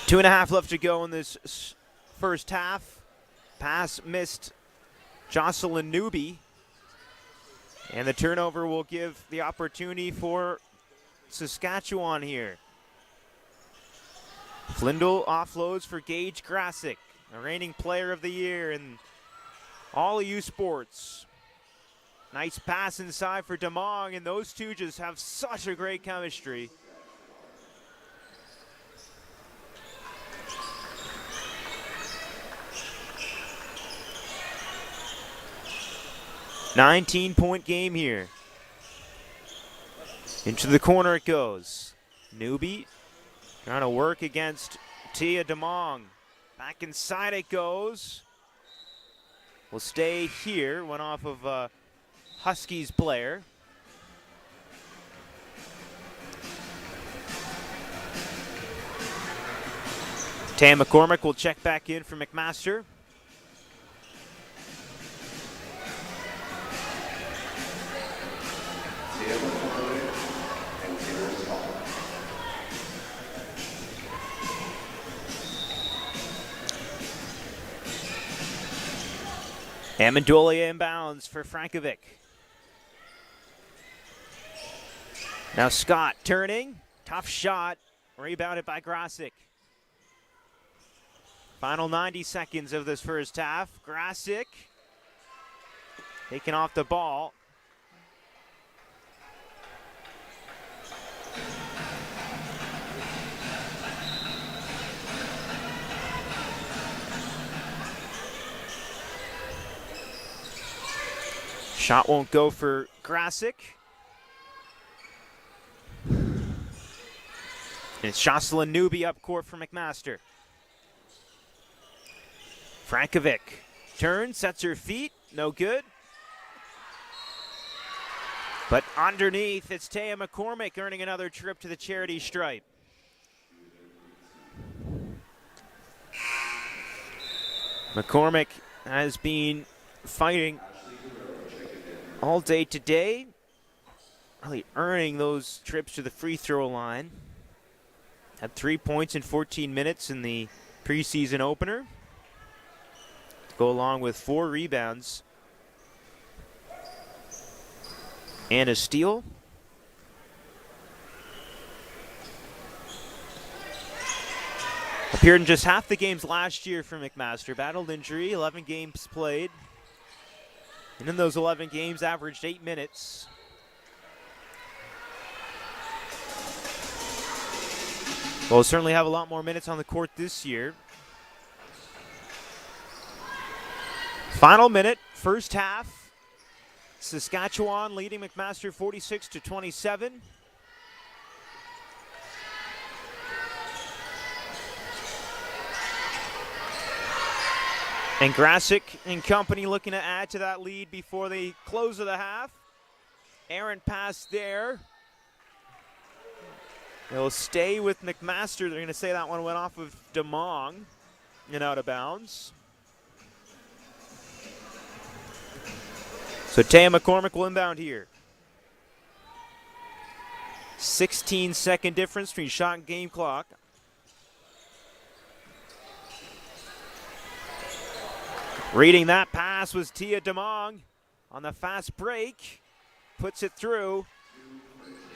Two and a half left to go in this first half. Pass missed Jocelyn Newby. And the turnover will give the opportunity for Saskatchewan here. Flindle offloads for Gage Grasick, the reigning player of the year in all U sports. Nice pass inside for DeMong, and those two just have such a great chemistry. $19-point game here. Into the corner it goes. Newby trying to work against Tia DeMong. Back inside it goes. Will stay here. Went off of a Huskies player. Tam McCormick will check back in for McMaster. Amendolia inbounds for Frankovic. Now Scott turning. Tough shot. Rebounded by Grasick. Final 90 seconds of this first half. Grasick taking off the ball. Shot won't go for Grasick. And it's Jocelyn Newby up court for McMaster. Frankovic Turns, sets her feet, no good. But underneath, it's Taya McCormick earning another trip to the charity stripe. McCormick has been fighting all day today, really earning those trips to the free throw line. Had 3 points in 14 minutes in the preseason opener. To go along with 4 rebounds and a steal. Appeared in just half the games last year for McMaster. Battled injury, 11 games played. And in those 11 games, averaged 8 minutes. Will certainly have a lot more minutes on the court this year. Final minute, first half. Saskatchewan leading McMaster 46-27. And Grasick and company looking to add to that lead before the close of the half. Aaron pass there. They'll stay with McMaster. They're going to say that one went off of DeMong and out of bounds. So Taya McCormick will inbound here. 16-second difference between shot and game clock. Reading that pass was Tia DeMong on the fast break. Puts it through.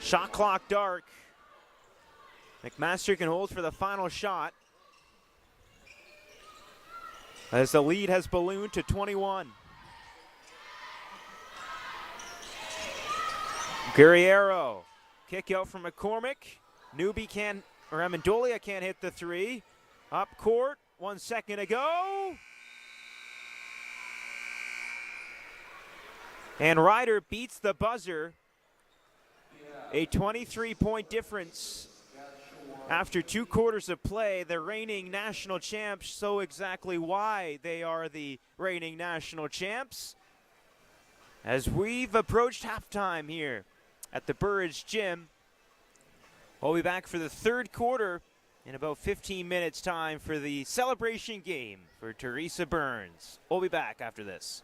Shot clock dark. McMaster can hold for the final shot as the lead has ballooned to 21. Guerriero, kick out from McCormick. Amendolia can't hit the three. Up court, 1 second to go. And Ryder beats the buzzer. A 23-point difference after 2 quarters of play. The reigning national champs, so exactly why they are the reigning national champs. As we've approached halftime here at the Burridge Gym, we'll be back for the third quarter in about 15 minutes time for the celebration game for Theresa Burns. We'll be back after this.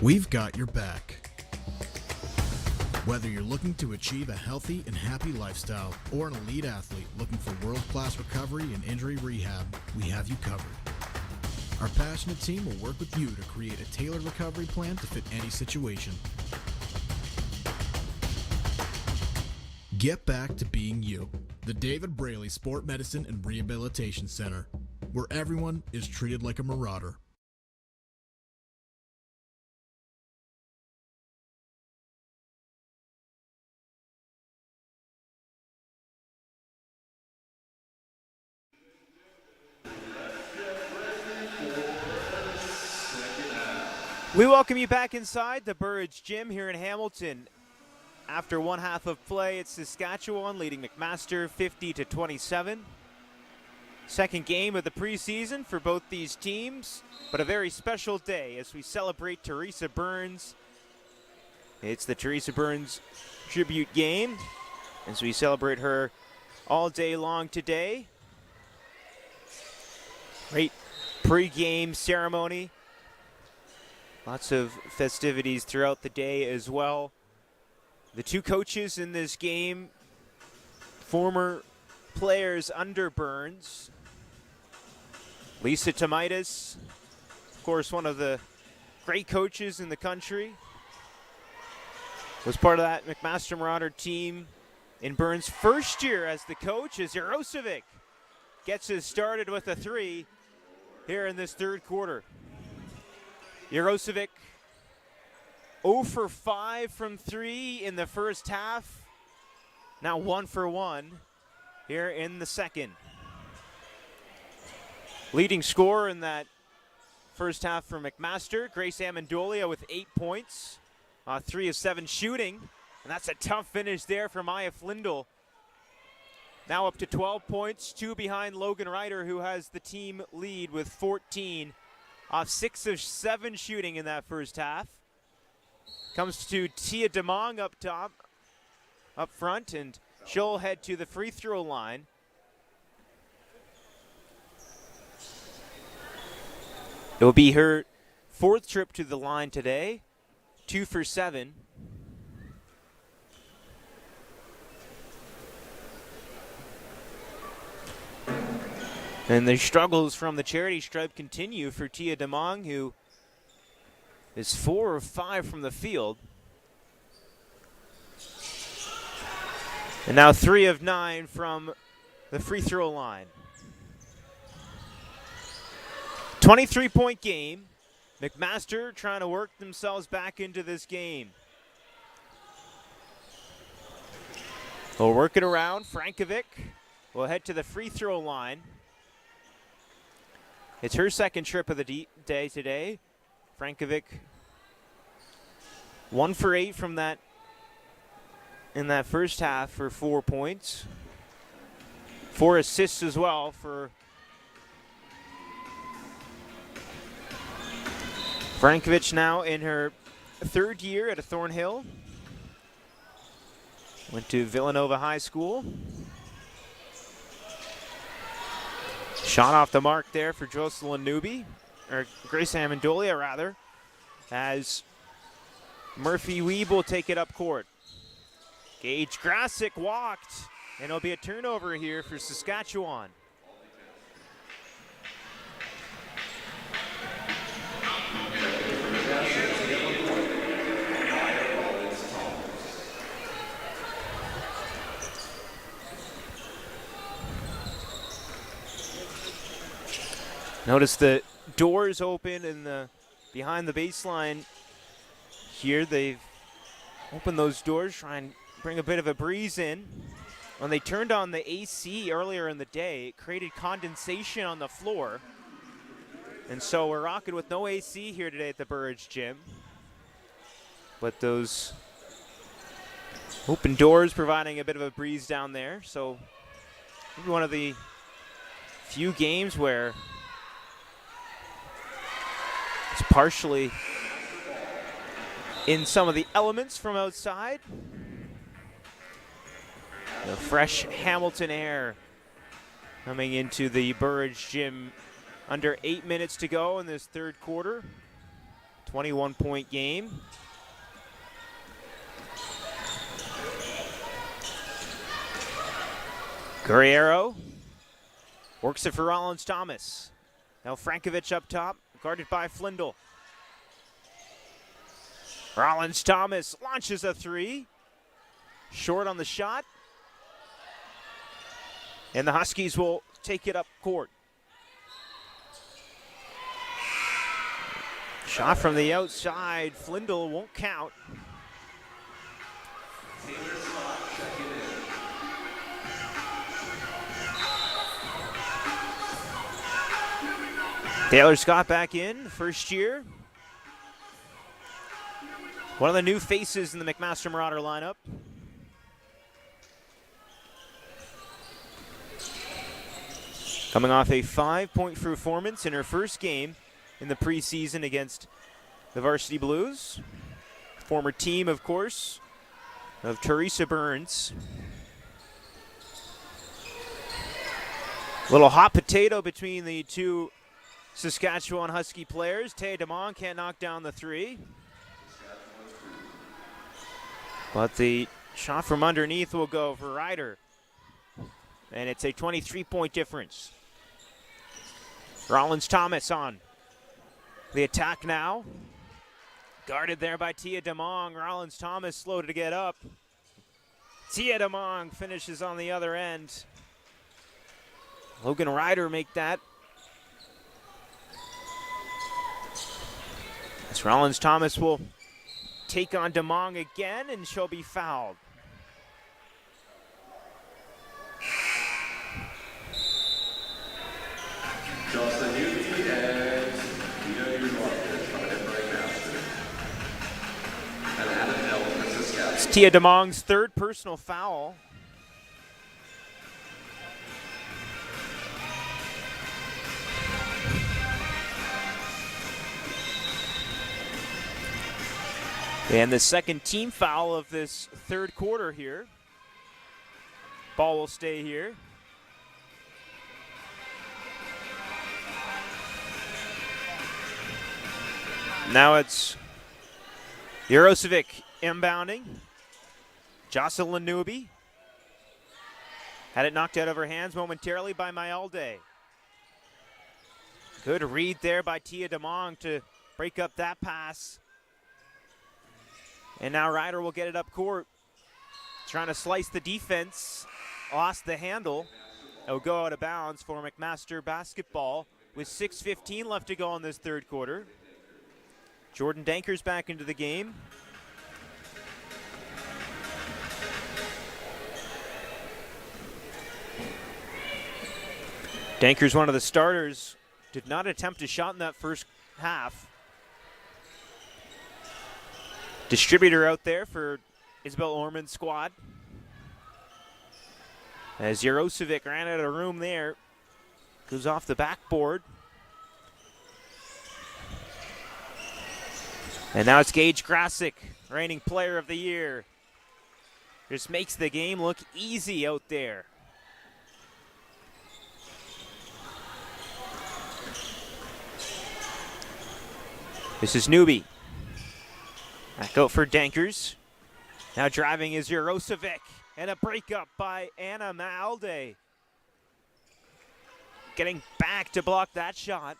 We've got your back. Whether you're looking to achieve a healthy and happy lifestyle or an elite athlete looking for world-class recovery and injury rehab, we have you covered. Our passionate team will work with you to create a tailored recovery plan to fit any situation. Get back to being you. The David Braley Sport Medicine and Rehabilitation Center, where everyone is treated like a marauder. We welcome you back inside the Burridge Gym here in Hamilton. After one half of play, it's Saskatchewan leading McMaster 50-27. Second game of the preseason for both these teams, but a very special day as we celebrate Theresa Burns. It's the Theresa Burns tribute game as we celebrate her all day long today. Great pre-game ceremony. Lots of festivities throughout the day as well. The two coaches in this game, former players under Burns. Lisa Tomaitis, of course, one of the great coaches in the country. Was part of that McMaster Marauder team in Burns' first year as the coach, as Jarosevic gets us started with a 3 here in this third quarter. Jarosevic 0 for 5 from 3 in the first half. Now 1 for 1 here in the second. Leading scorer in that first half for McMaster, Grace Amendolia with 8 points. 3 of 7 shooting. And that's a tough finish there for Maya Flindle. Now up to 12 points, 2 behind Logan Ryder, who has the team lead with 14. Off 6 of 7 shooting in that first half. Comes to Tia DeMong up top, up front, and she'll head to the free throw line. It will be her 4th trip to the line today, 2 for 7. And the struggles from the charity stripe continue for Tia DeMong, who is 4 of 5 from the field. And now 3 of 9 from the free throw line. 23-point game. McMaster trying to work themselves back into this game. We'll work it around. Frankovic will head to the free throw line. It's her second trip of the day today. Frankovic 1 for 8 from that in that first half for 4 points. 4 assists as well for Frankovic, now in her 3rd year at Thornhill. Went to Villanova High School. Shot off the mark there for Jocelyn Newby, or Grace Amendolia rather, as Murphy Weeb will take it up court. Gage Grasick walked, and it'll be a turnover here for Saskatchewan. Notice the doors open in the behind the baseline here. They've opened those doors, try and bring a bit of a breeze in. When they turned on the AC earlier in the day, it created condensation on the floor. And so we're rocking with no AC here today at the Burridge Gym. But those open doors providing a bit of a breeze down there. So maybe one of the few games where it's partially in some of the elements from outside. The fresh Hamilton air coming into the Burridge Gym. Under 8 minutes to go in this third quarter. 21-point game. Guerrero works it for Rollins Thomas. Now Frankovic up top, guarded by Flindle. Rollins Thomas launches a three. Short on the shot. And the Huskies will take it up court. Shot from the outside. Flindle won't count. Taylor Scott back in, first year. One of the new faces in the McMaster Marauder lineup. Coming off a 5-point performance in her first game in the preseason against the Varsity Blues. Former team, of course, of Theresa Burns. Little hot potato between the two Saskatchewan Husky players. Taya DeMong can't knock down the three. But the shot from underneath will go for Ryder. And it's a 23-point difference. Rollins Thomas on the attack now. Guarded there by Tia DeMong. Rollins Thomas slow to get up. Tia DeMong finishes on the other end. Logan Ryder make that. As Rollins Thomas will take on DeMong again, and she'll be fouled. Justin Newby and Peter Northfield coming in right now. And Adam L. for Saskatchewan. It's Tia DeMong's third personal foul. And the second team foul of this third quarter here. Ball will stay here. Now it's Jarosevic inbounding. Jocelyn Newby. Had it knocked out of her hands momentarily by Mayalde. Good read there by Tia DeMong to break up that pass. And now Ryder will get it up court. Trying to slice the defense. Lost the handle. It'll go out of bounds for McMaster basketball with 6:15 left to go in this third quarter. Jordan Dankers back into the game. Dankers, one of the starters, did not attempt a shot in that first half. Distributor out there for Isabel Orman's squad. As Jarosevic ran out of room there. Goes off the backboard. And now it's Gage Grasick, reigning player of the year. Just makes the game look easy out there. This is Newby. Back out for Dankers. Now driving is Jarosevic. And a breakup by Anna Maalde. Getting back to block that shot.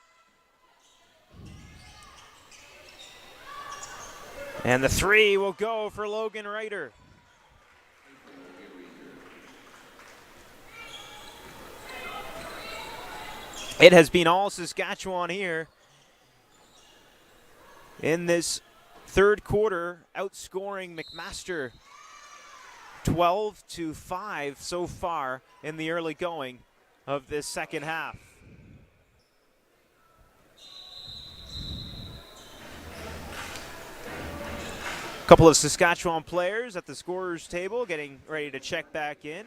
And the three will go for Logan Ryder. It has been all Saskatchewan here in this third quarter, outscoring McMaster 12-5 so far in the early going of this second half. A couple of Saskatchewan players at the scorer's table getting ready to check back in.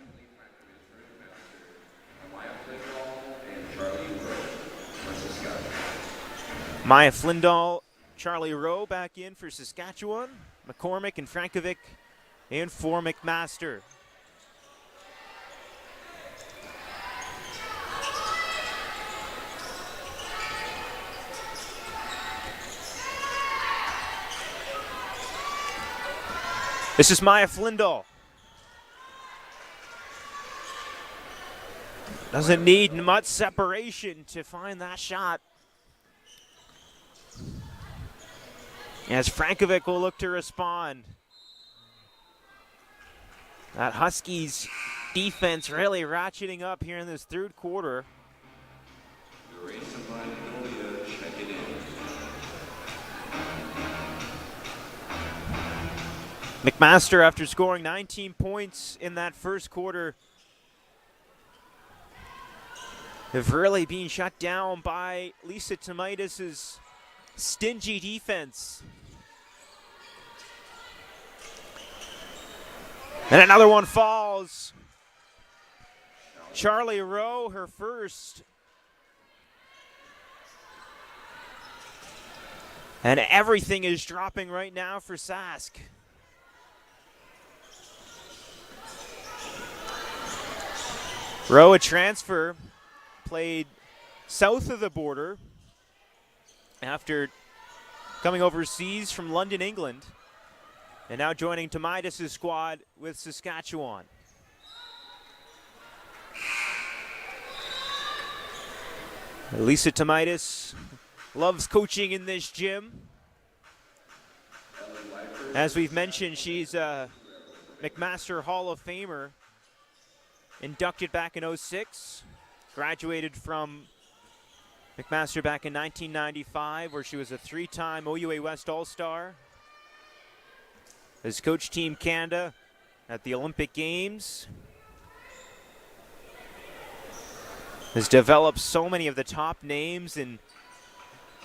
Maya Flindall, Charlie Rowe back in for Saskatchewan. McCormick and Frankovic in for McMaster. This is Maya Flindle. Doesn't need much separation to find that shot. As Frankovic will look to respond. That Huskies defense really ratcheting up here in this third quarter. McMaster, after scoring 19 points in that first quarter, have really been shut down by Lisa Tomaitis' stingy defense. And another one falls. Charlie Rowe, her first. And everything is dropping right now for Sask. Rowe, a transfer, played south of the border after coming overseas from London, England, and now joining Tomaitis' squad with Saskatchewan. Lisa Tomaitis loves coaching in this gym. As we've mentioned, she's a McMaster Hall of Famer, inducted back in 06, graduated from McMaster back in 1995, where she was a 3-time OUA West All-Star. Has coached Team Canada at the Olympic Games. Has developed so many of the top names in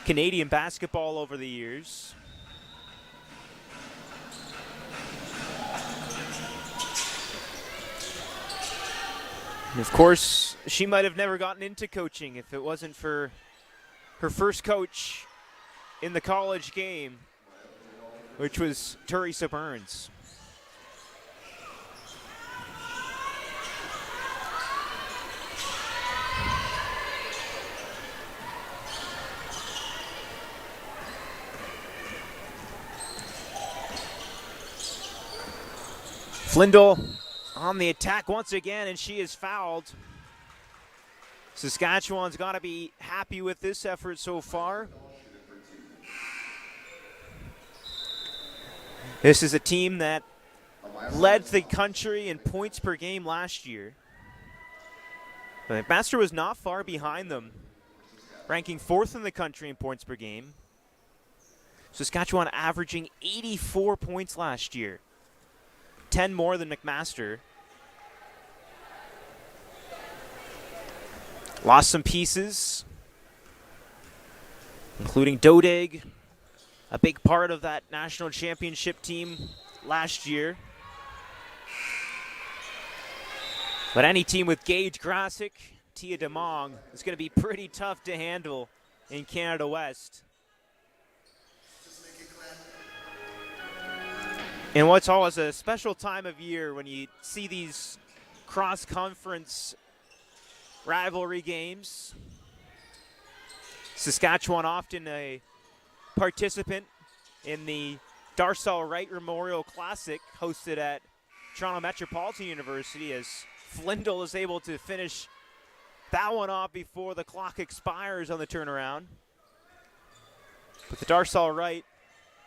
Canadian basketball over the years. And of course, she might have never gotten into coaching if it wasn't for her first coach in the college game, which was Theresa Burns. Flindle on the attack once again, and she is fouled. Saskatchewan's got to be happy with this effort so far. This is a team that led the country in points per game last year. But McMaster was not far behind them, ranking 4th in the country in points per game. Saskatchewan averaging 84 points last year, 10 more than McMaster. Lost some pieces, including Dodig, a big part of that national championship team last year. But any team with Gage Grasick, Tia DeMong is going to be pretty tough to handle in Canada West. And what's always a special time of year when you see these cross-conference rivalry games. Saskatchewan often a participant in the Darsal Wright Memorial Classic hosted at Toronto Metropolitan University, as Flindle is able to finish that one off before the clock expires on the turnaround. But the Darsal Wright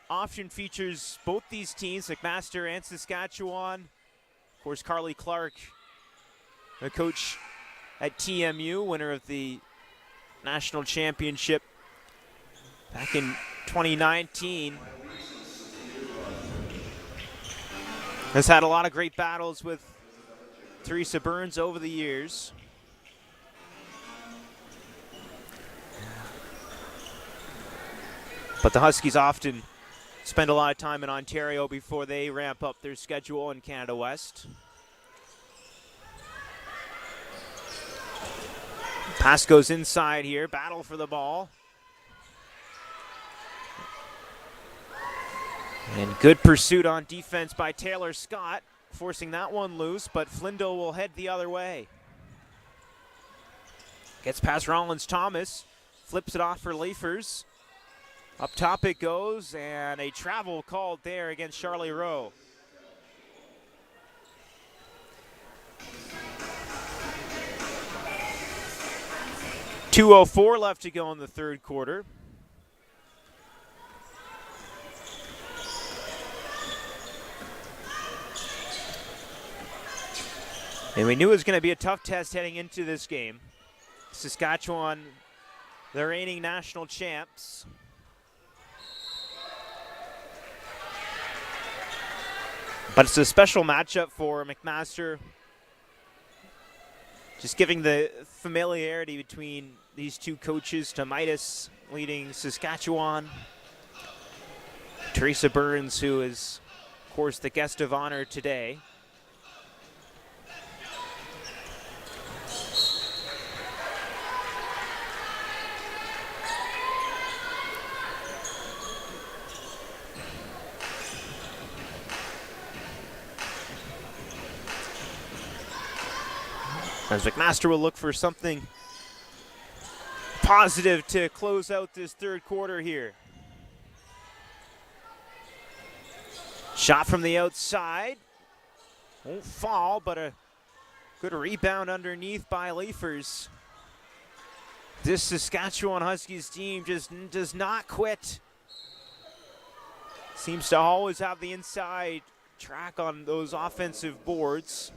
often features both these teams, McMaster and Saskatchewan. Of course, Carly Clark, a coach at TMU, winner of the national championship back in 2019. Has had a lot of great battles with Theresa Burns over the years. But the Huskies often spend a lot of time in Ontario before they ramp up their schedule in Canada West. Pass goes inside here, battle for the ball. And good pursuit on defense by Taylor Scott, forcing that one loose, but Flindle will head the other way. Gets past Rollins Thomas, flips it off for Leifers. Up top it goes, and a travel called there against Charlie Rowe. 2:04 left to go in the third quarter. And we knew it was going to be a tough test heading into this game. Saskatchewan, the reigning national champs. But it's a special matchup for McMaster. Just giving the familiarity between these two coaches, Midas leading Saskatchewan. Theresa Burns, who is, of course, the guest of honor today. As McMaster will look for something positive to close out this third quarter here. Shot from the outside. Won't fall, but a good rebound underneath by Leafers. This Saskatchewan Huskies team just does not quit. Seems to always have the inside track on those offensive boards.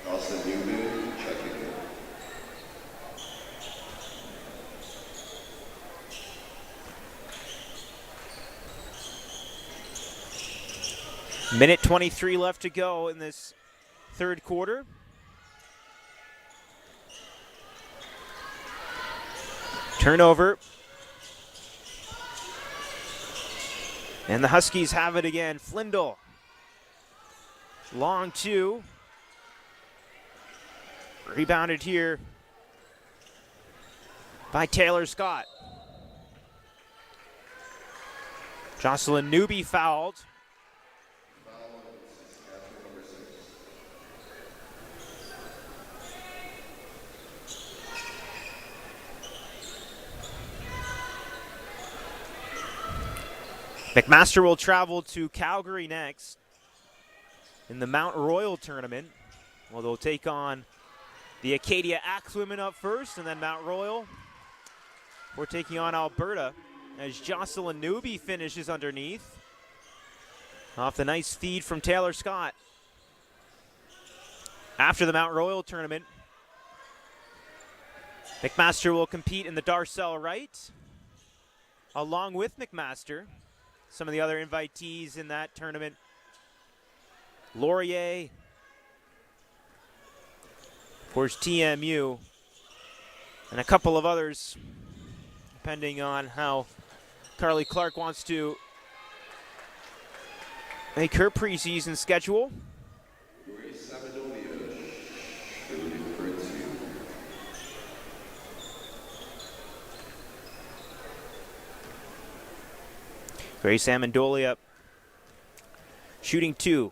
Also, Newman checking in. Minute 23 left to go in this third quarter. Turnover. And the Huskies have it again. Flindle. Long two. Rebounded here by Taylor Scott. Jocelyn Newby fouled. McMaster will travel to Calgary next in the Mount Royal tournament. Well, they'll take on the Acadia Axe women up first, and then Mount Royal. We're taking on Alberta as Jocelyn Newby finishes underneath. Off the nice feed from Taylor Scott. After the Mount Royal tournament, McMaster will compete in the Darcel right. Along with McMaster, some of the other invitees in that tournament, Laurier, of course, TMU, and a couple of others, depending on how Carly Clark wants to make her preseason schedule. Grace Amendolia shooting two.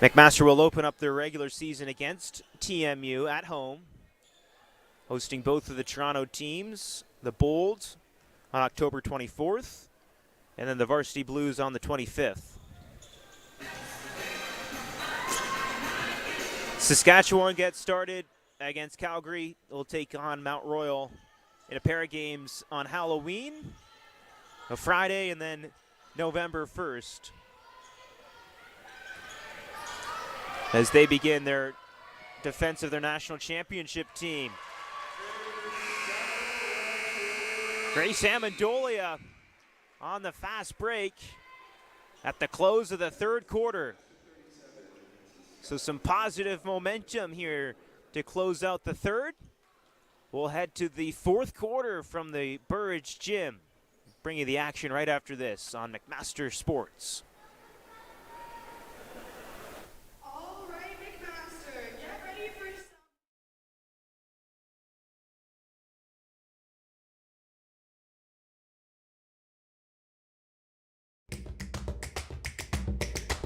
McMaster will open up their regular season against TMU at home, hosting both of the Toronto teams, the Bolds on October 24th, and then the Varsity Blues on the 25th. Saskatchewan gets started against Calgary. They'll take on Mount Royal in a pair of games on Halloween, a Friday, and then November 1st. As they begin their defense of their national championship team. Grace Amendolia on the fast break at the close of the third quarter. So some positive momentum here to close out the third. We'll head to the fourth quarter from the Burridge Gym, bringing the action right after this on McMaster Sports.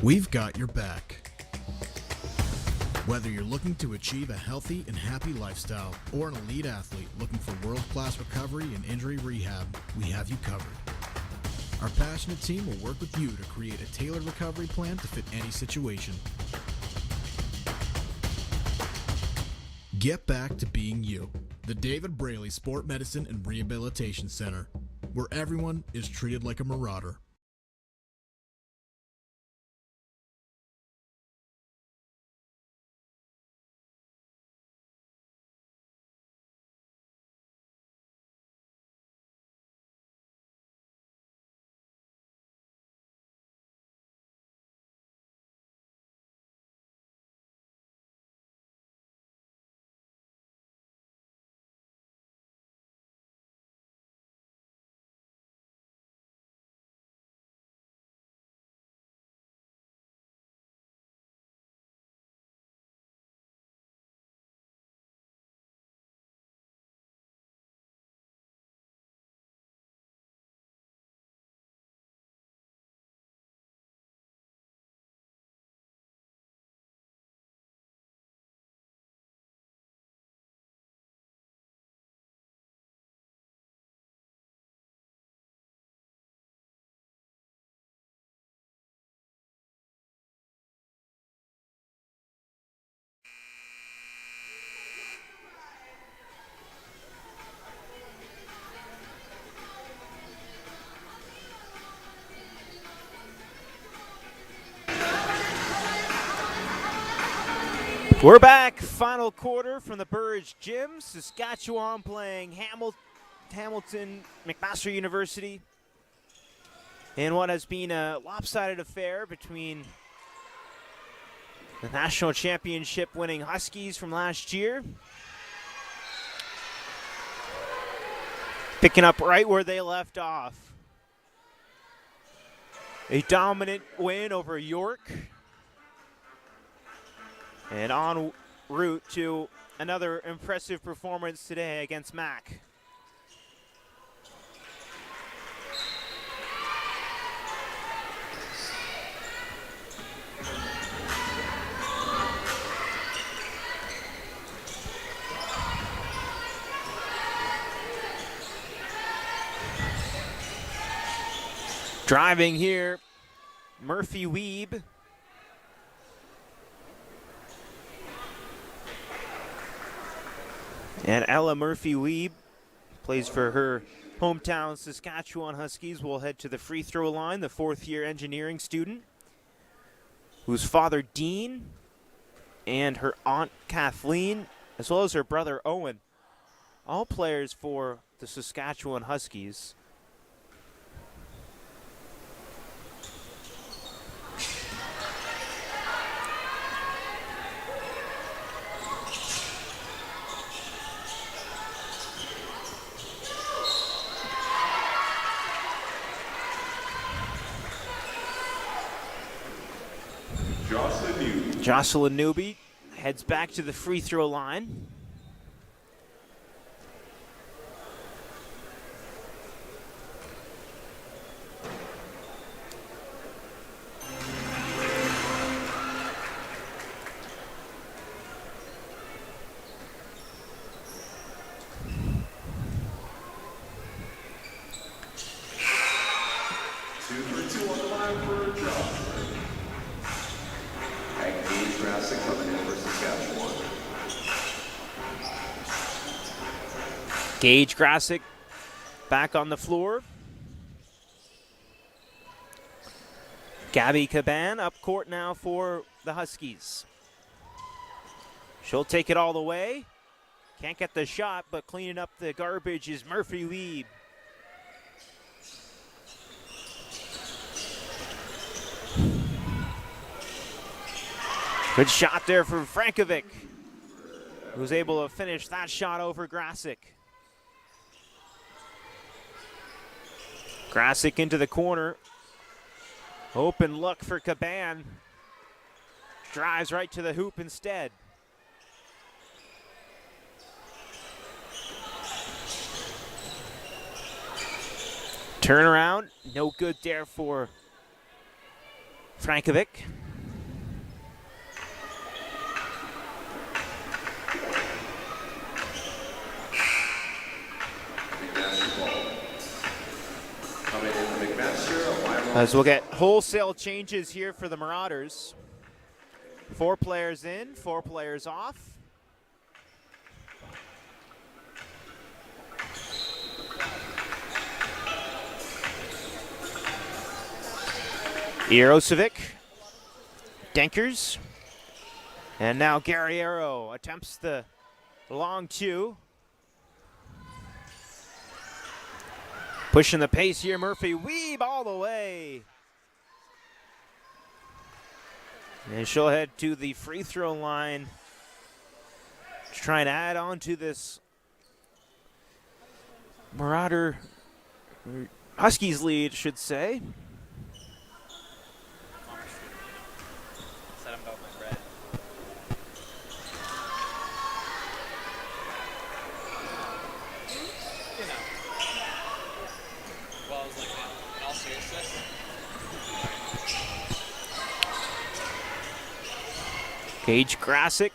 We've got your back. Whether you're looking to achieve a healthy and happy lifestyle or an elite athlete looking for world-class recovery and injury rehab, we have you covered. Our passionate team will work with you to create a tailored recovery plan to fit any situation. Get back to being you. The David Braley Sport Medicine and Rehabilitation Center, where everyone is treated like a marauder. We're back, final quarter from the Burridge Gym. Saskatchewan playing Hamilton McMaster University in what has been a lopsided affair between the national championship winning Huskies from last year, picking up right where they left off. A dominant win over York, and en route to another impressive performance today against Mac. Driving here, Murphy Weeb. And Ella Murphy-Weeb plays for her hometown Saskatchewan Huskies. Will head to the free throw line, the fourth-year engineering student, whose father Dean and her aunt Kathleen, as well as her brother Owen, all players for the Saskatchewan Huskies. Jocelyn Newby heads back to the free throw line. Gage Grassick back on the floor. Gabby Caban up court now for the Huskies. She'll take it all the way. Can't get the shot, but cleaning up the garbage is Murphy Weeb. Good shot there from Frankovic, who's able to finish that shot over Grassick. Grassick into the corner. Open look for Caban. Drives right to the hoop instead. Turnaround, no good there for Frankovic. Coming in the McMaster As we'll get wholesale changes here for the Marauders. 4 players in, 4 players off. Jarosevic, Denkers, and now Guerriero attempts the long 2. Pushing the pace here, Murphy Weeb all the way. And she'll head to the free throw line to try and add on to this Marauder Huskies lead, should say. Gage Grassick.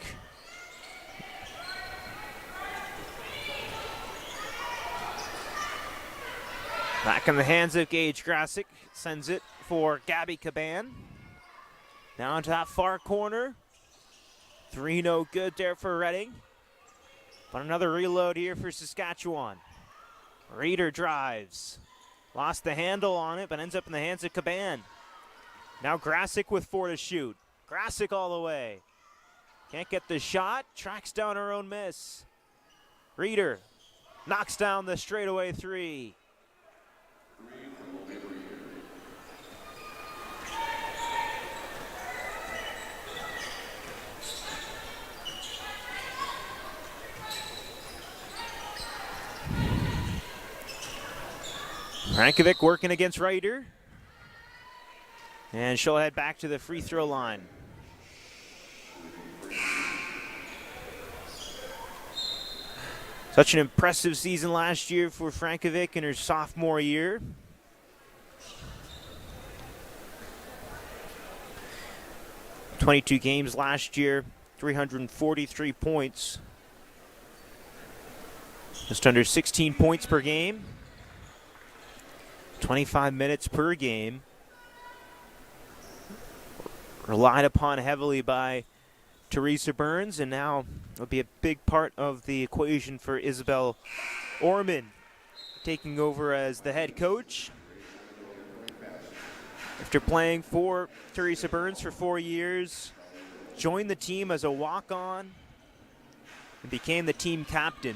Back in the hands of Gage Grassick. Sends it for Gabby Caban. Now into that far corner. 3 no good there for Reading. But another reload here for Saskatchewan. Reeder drives. Lost the handle on it, but ends up in the hands of Caban. Now Grassick with 4 to shoot. Grassick all the way. Can't get the shot. Tracks down her own miss. Reeder knocks down the straightaway 3. Rankovic working against Reiter. And she'll head back to the free throw line. Such an impressive season last year for Frankovic in her sophomore year. $22 last year, 343 points. Just under 16 points per game. 25 minutes per game. Relied upon heavily by Theresa Burns, and now will be a big part of the equation for Isabel Orman, taking over as the head coach. After playing for Theresa Burns for 4 years, joined the team as a walk-on and became the team captain.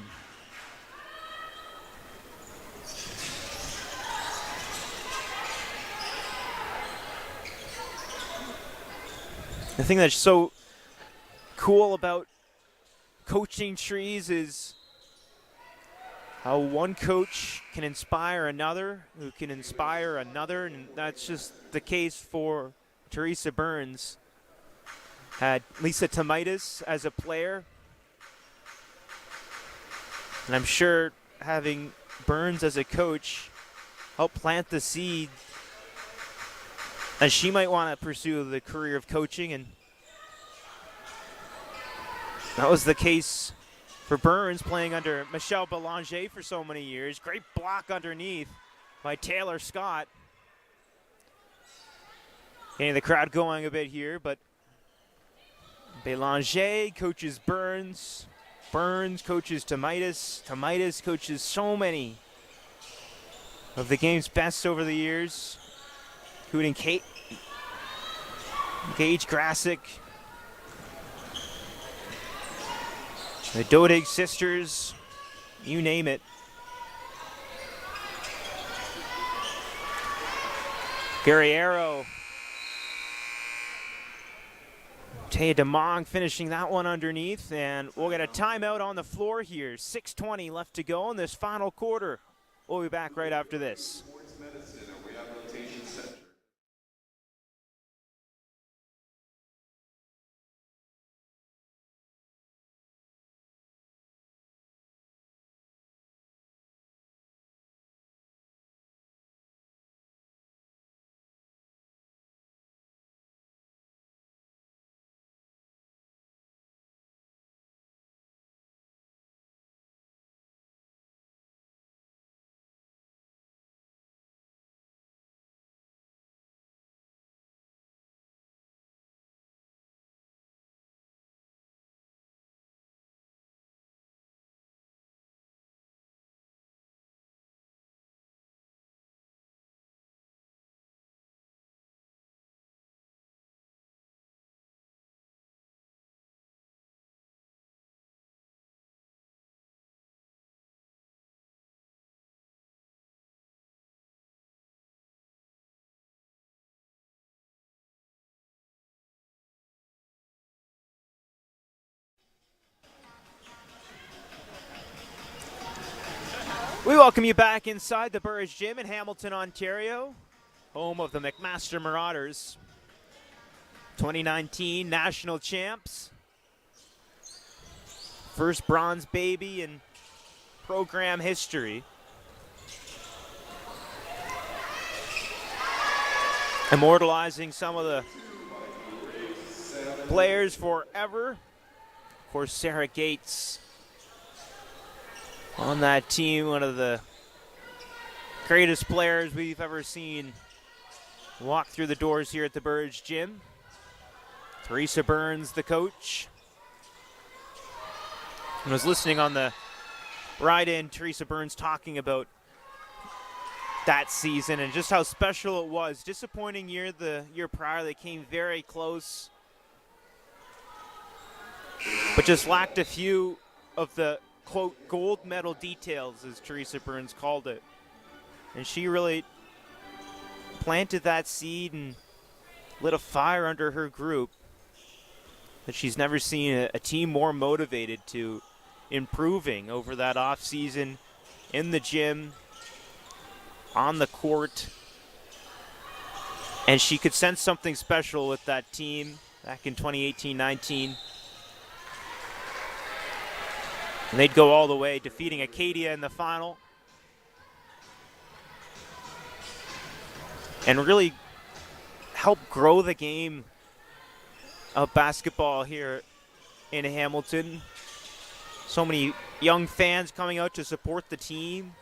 The thing that's so cool about coaching trees is how one coach can inspire another, who can inspire another, and that's just the case for Theresa Burns. Had Lisa Tomaitis as a player, and I'm sure having Burns as a coach helped plant the seed as she might want to pursue the career of coaching, and that was the case for Burns, playing under Michelle Belanger for so many years. Great block underneath by Taylor Scott. Getting the crowd going a bit here, but Belanger coaches Burns. Burns coaches Tomaitis. Tomaitis coaches so many of the game's best over the years, including Gage Grassick, the Dodig sisters, you name it. Guerriero. Taya DeMong finishing that one underneath, and we'll get a timeout on the floor here. 6:20 left to go in this final quarter. We'll be back right after this. We welcome you back inside the Burridge Gym in Hamilton, Ontario, home of the McMaster Marauders, 2019 national champs. First bronze baby in program history. Immortalizing some of the players forever. Of course, Sarah Gates on that team, one of the greatest players we've ever seen walk through the doors here at the Burridge Gym. Theresa Burns, the coach. I was listening on the ride in, Theresa Burns talking about that season and just how special it was. Disappointing year the year prior, they came very close, but just lacked a few of the, quote, gold medal details, as Theresa Burns called it. And she really planted that seed and lit a fire under her group that she's never seen a team more motivated to improving over that off season in the gym, on the court. And she could sense something special with that team back in 2018-19. And they'd go all the way, defeating Acadia in the final. And really help grow the game of basketball here in Hamilton. So many young fans coming out to support the team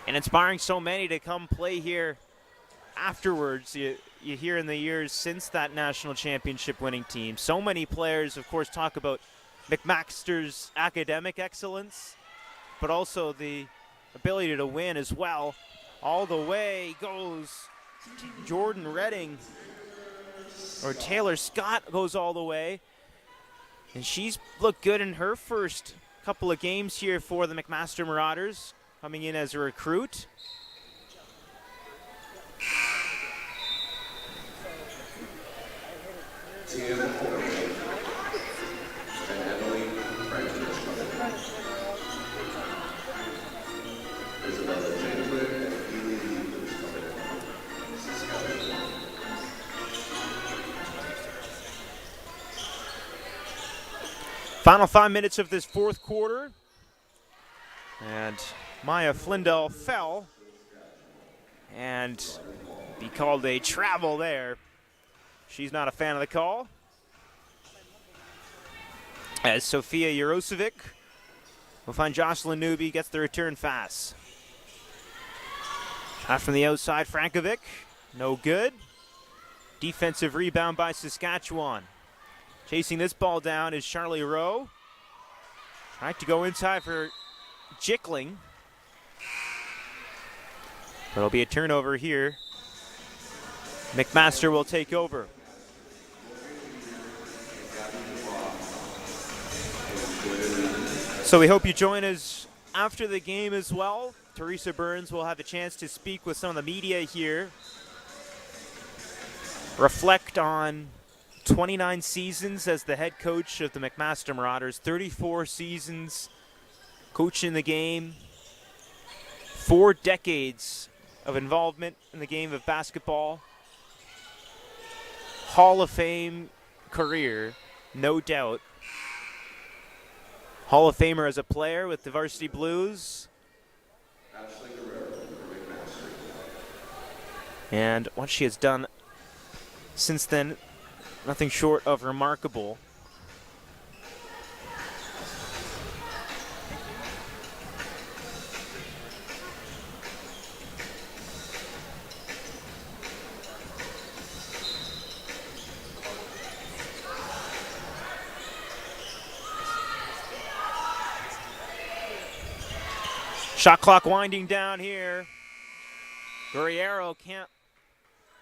and inspiring so many to come play here afterwards. You hear in the years since that national championship winning team, so many players, of course, talk about McMaster's academic excellence, but also the ability to win as well. All the way goes Jordan Redding, or Taylor Scott goes all the way. And she's looked good in her first couple of games here for the McMaster Marauders, coming in as a recruit. Final 5 minutes of this fourth quarter. And Maya Flindell fell and be called a travel there. She's not a fan of the call. As Sofia Jarosevic will find Jocelyn Newby, gets the return fast. Shot from the outside, Frankovic, no good. Defensive rebound by Saskatchewan. Chasing this ball down is Charlie Rowe. Trying to go inside for Jickling. But it'll be a turnover here. McMaster will take over. So we hope you join us after the game as well. Theresa Burns will have a chance to speak with some of the media here. Reflect on 29 seasons as the head coach of the McMaster Marauders, 34 seasons coaching the game, 4 decades of involvement in the game of basketball, Hall of Fame career, no doubt. Hall of Famer as a player with the Varsity Blues. And what she has done since then, nothing short of remarkable. Shot clock winding down here. Guerriero can't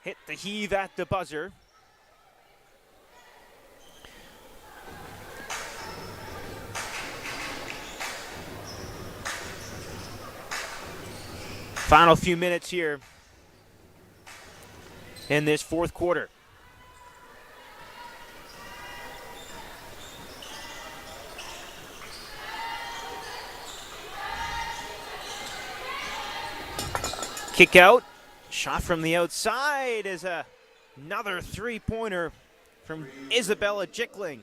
hit the heave at the buzzer. Final few minutes here in this fourth quarter. Kick out. Shot from the outside is another three-pointer from Isabella Jickling.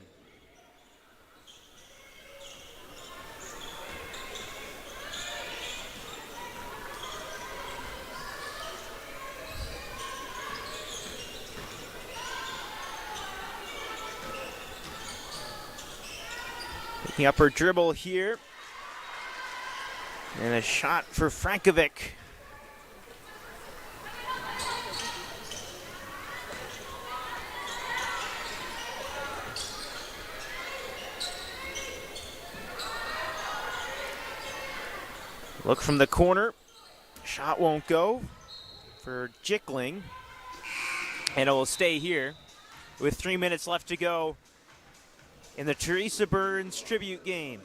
Picking up her dribble here. And a shot for Frankovic. Look from the corner. Shot won't go for Jickling. And it will stay here with 3 minutes left to go in the Theresa Burns tribute game.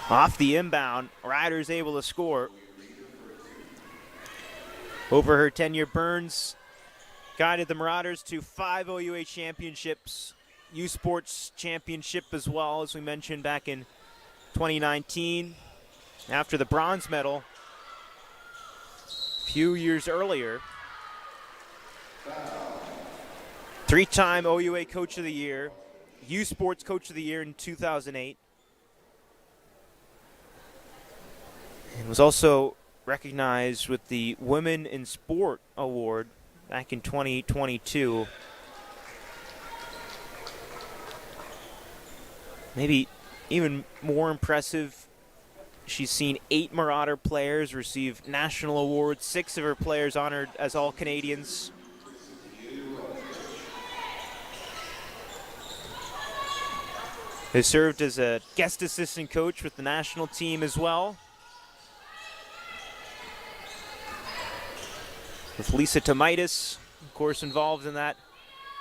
Off the inbound, Riders able to score. Over her tenure, Burns guided the Marauders to 5 OUA championships, U Sports championship as well, as we mentioned back in 2019. After the bronze medal a few years earlier. 3-time OUA Coach of the Year, U Sports Coach of the Year in 2008. And was also recognized with the Women in Sport Award back in 2022. Maybe even more impressive, she's seen 8 Marauder players receive national awards, 6 of her players honored as All-Canadians. Has served as a guest assistant coach with the national team as well. With Lisa Tomaitis, of course, involved in that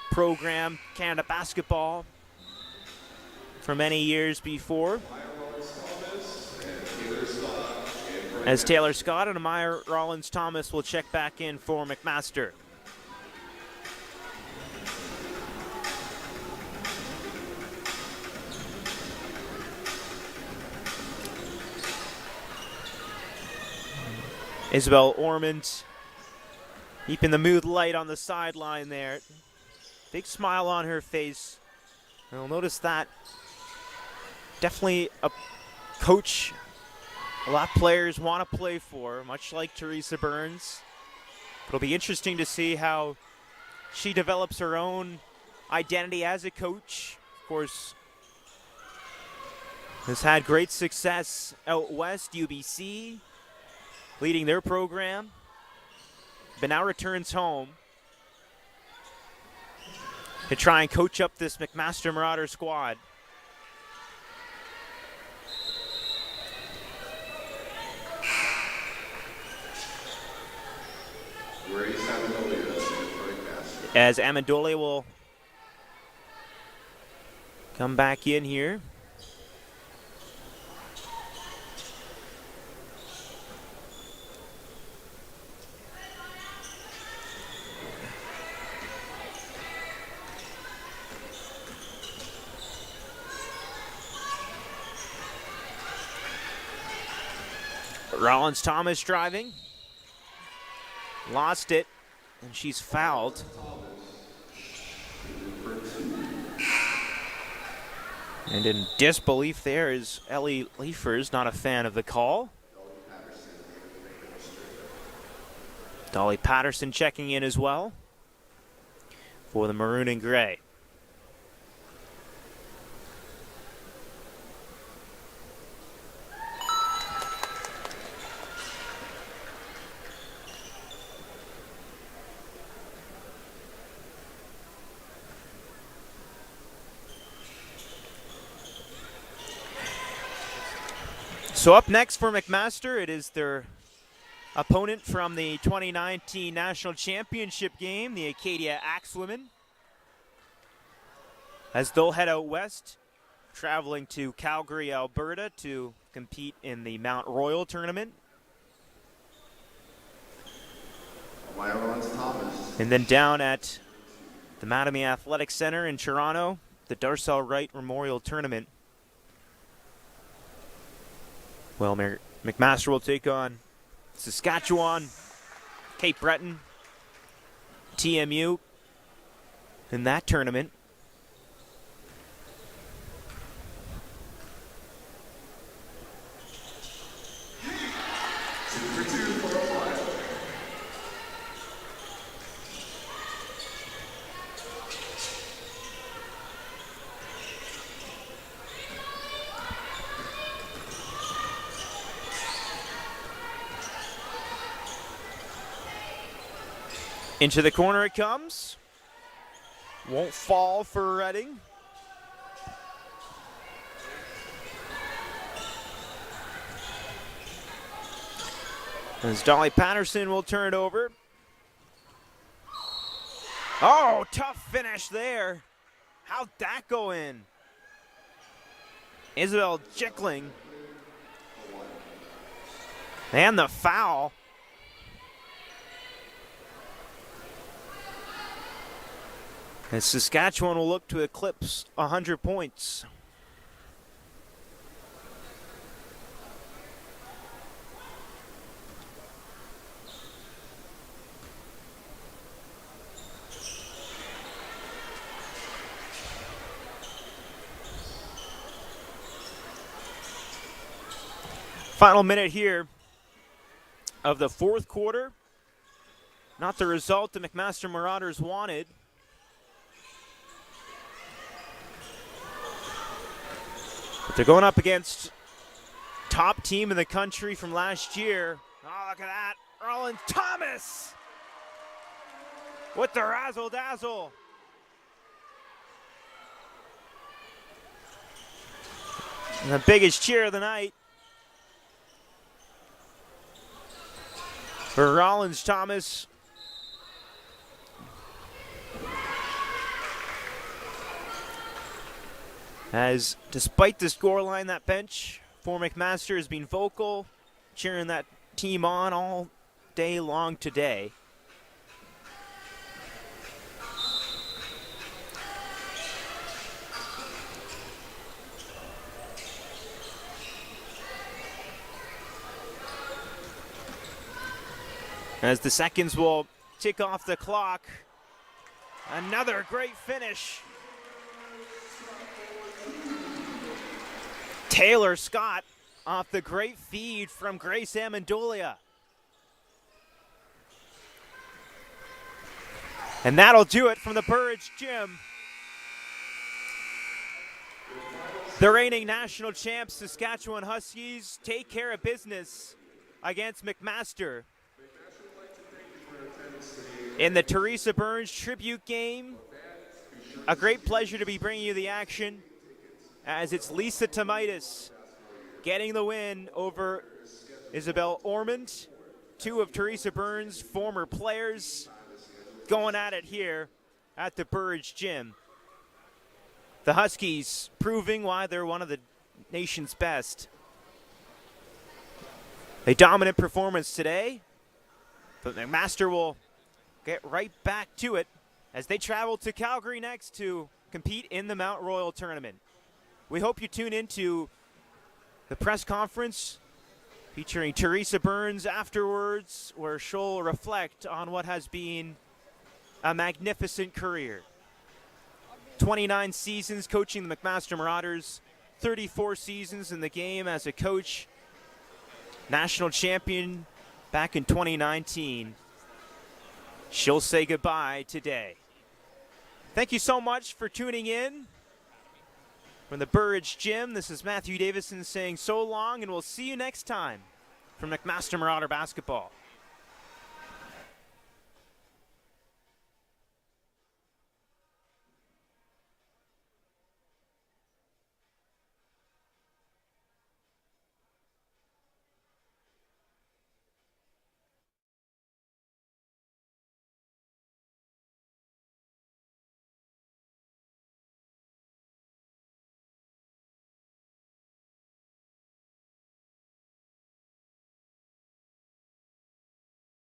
program, Canada Basketball, for many years before. As Taylor Scott and Amaya Rollins-Thomas will check back in for McMaster. Isabel Ormond keeping the mood light on the sideline there. Big smile on her face. You'll notice that. Definitely a coach a lot of players want to play for, much like Theresa Burns. It'll be interesting to see how she develops her own identity as a coach. Of course, has had great success out west, UBC, leading their program, but now returns home to try and coach up this McMaster Marauder squad. As Amendolia will come back in here. Rollins-Thomas driving. Lost it, and she's fouled. And in disbelief there is Ellie Leifers, not a fan of the call. Dolly Patterson checking in as well for the maroon and gray. So up next for McMaster, it is their opponent from the 2019 National Championship game, the Acadia Axewomen, as they'll head out west, traveling to Calgary, Alberta to compete in the Mount Royal tournament. And then down at the Mattamy Athletic Center in Toronto the Darcel Wright Memorial Tournament. Well, McMaster will take on Saskatchewan, Cape Breton, TMU in that tournament. Into the corner it comes. Won't fall for Redding. As Dolly Patterson will turn it over. Oh, tough finish there. How'd that go in? Isabel Jickling. And the foul. As Saskatchewan will look to eclipse 100 points. Final minute here of the fourth quarter. Not the result the McMaster Marauders wanted. But they're going up against top team in the country from last year. Oh, look at that. Rollins Thomas with the razzle-dazzle. And the biggest cheer of the night for Rollins Thomas. As despite the scoreline, that bench for McMaster has been vocal, cheering that team on all day long today. As the seconds will tick off the clock, another great finish. Taylor Scott off the great feed from Grace Amendolia. And that'll do it from the Burridge Gym. The reigning national champs, Saskatchewan Huskies, take care of business against McMaster in the Theresa Burns tribute game. A great pleasure to be bringing you the action, as it's Lisa Tomaitis getting the win over Isabel Ormond, two of Theresa Burns' former players, going at it here at the Burridge Gym. The Huskies proving why they're one of the nation's best. A dominant performance today, but McMaster will get right back to it as they travel to Calgary next to compete in the Mount Royal tournament. We hope you tune into the press conference featuring Theresa Burns afterwards, where she'll reflect on what has been a magnificent career. 29 seasons coaching the McMaster Marauders, 34 seasons in the game as a coach, national champion back in 2019. She'll say goodbye today. Thank you so much for tuning in. From the Burridge Gym, this is Matthew Davison saying so long, and we'll see you next time from McMaster Marauder Basketball.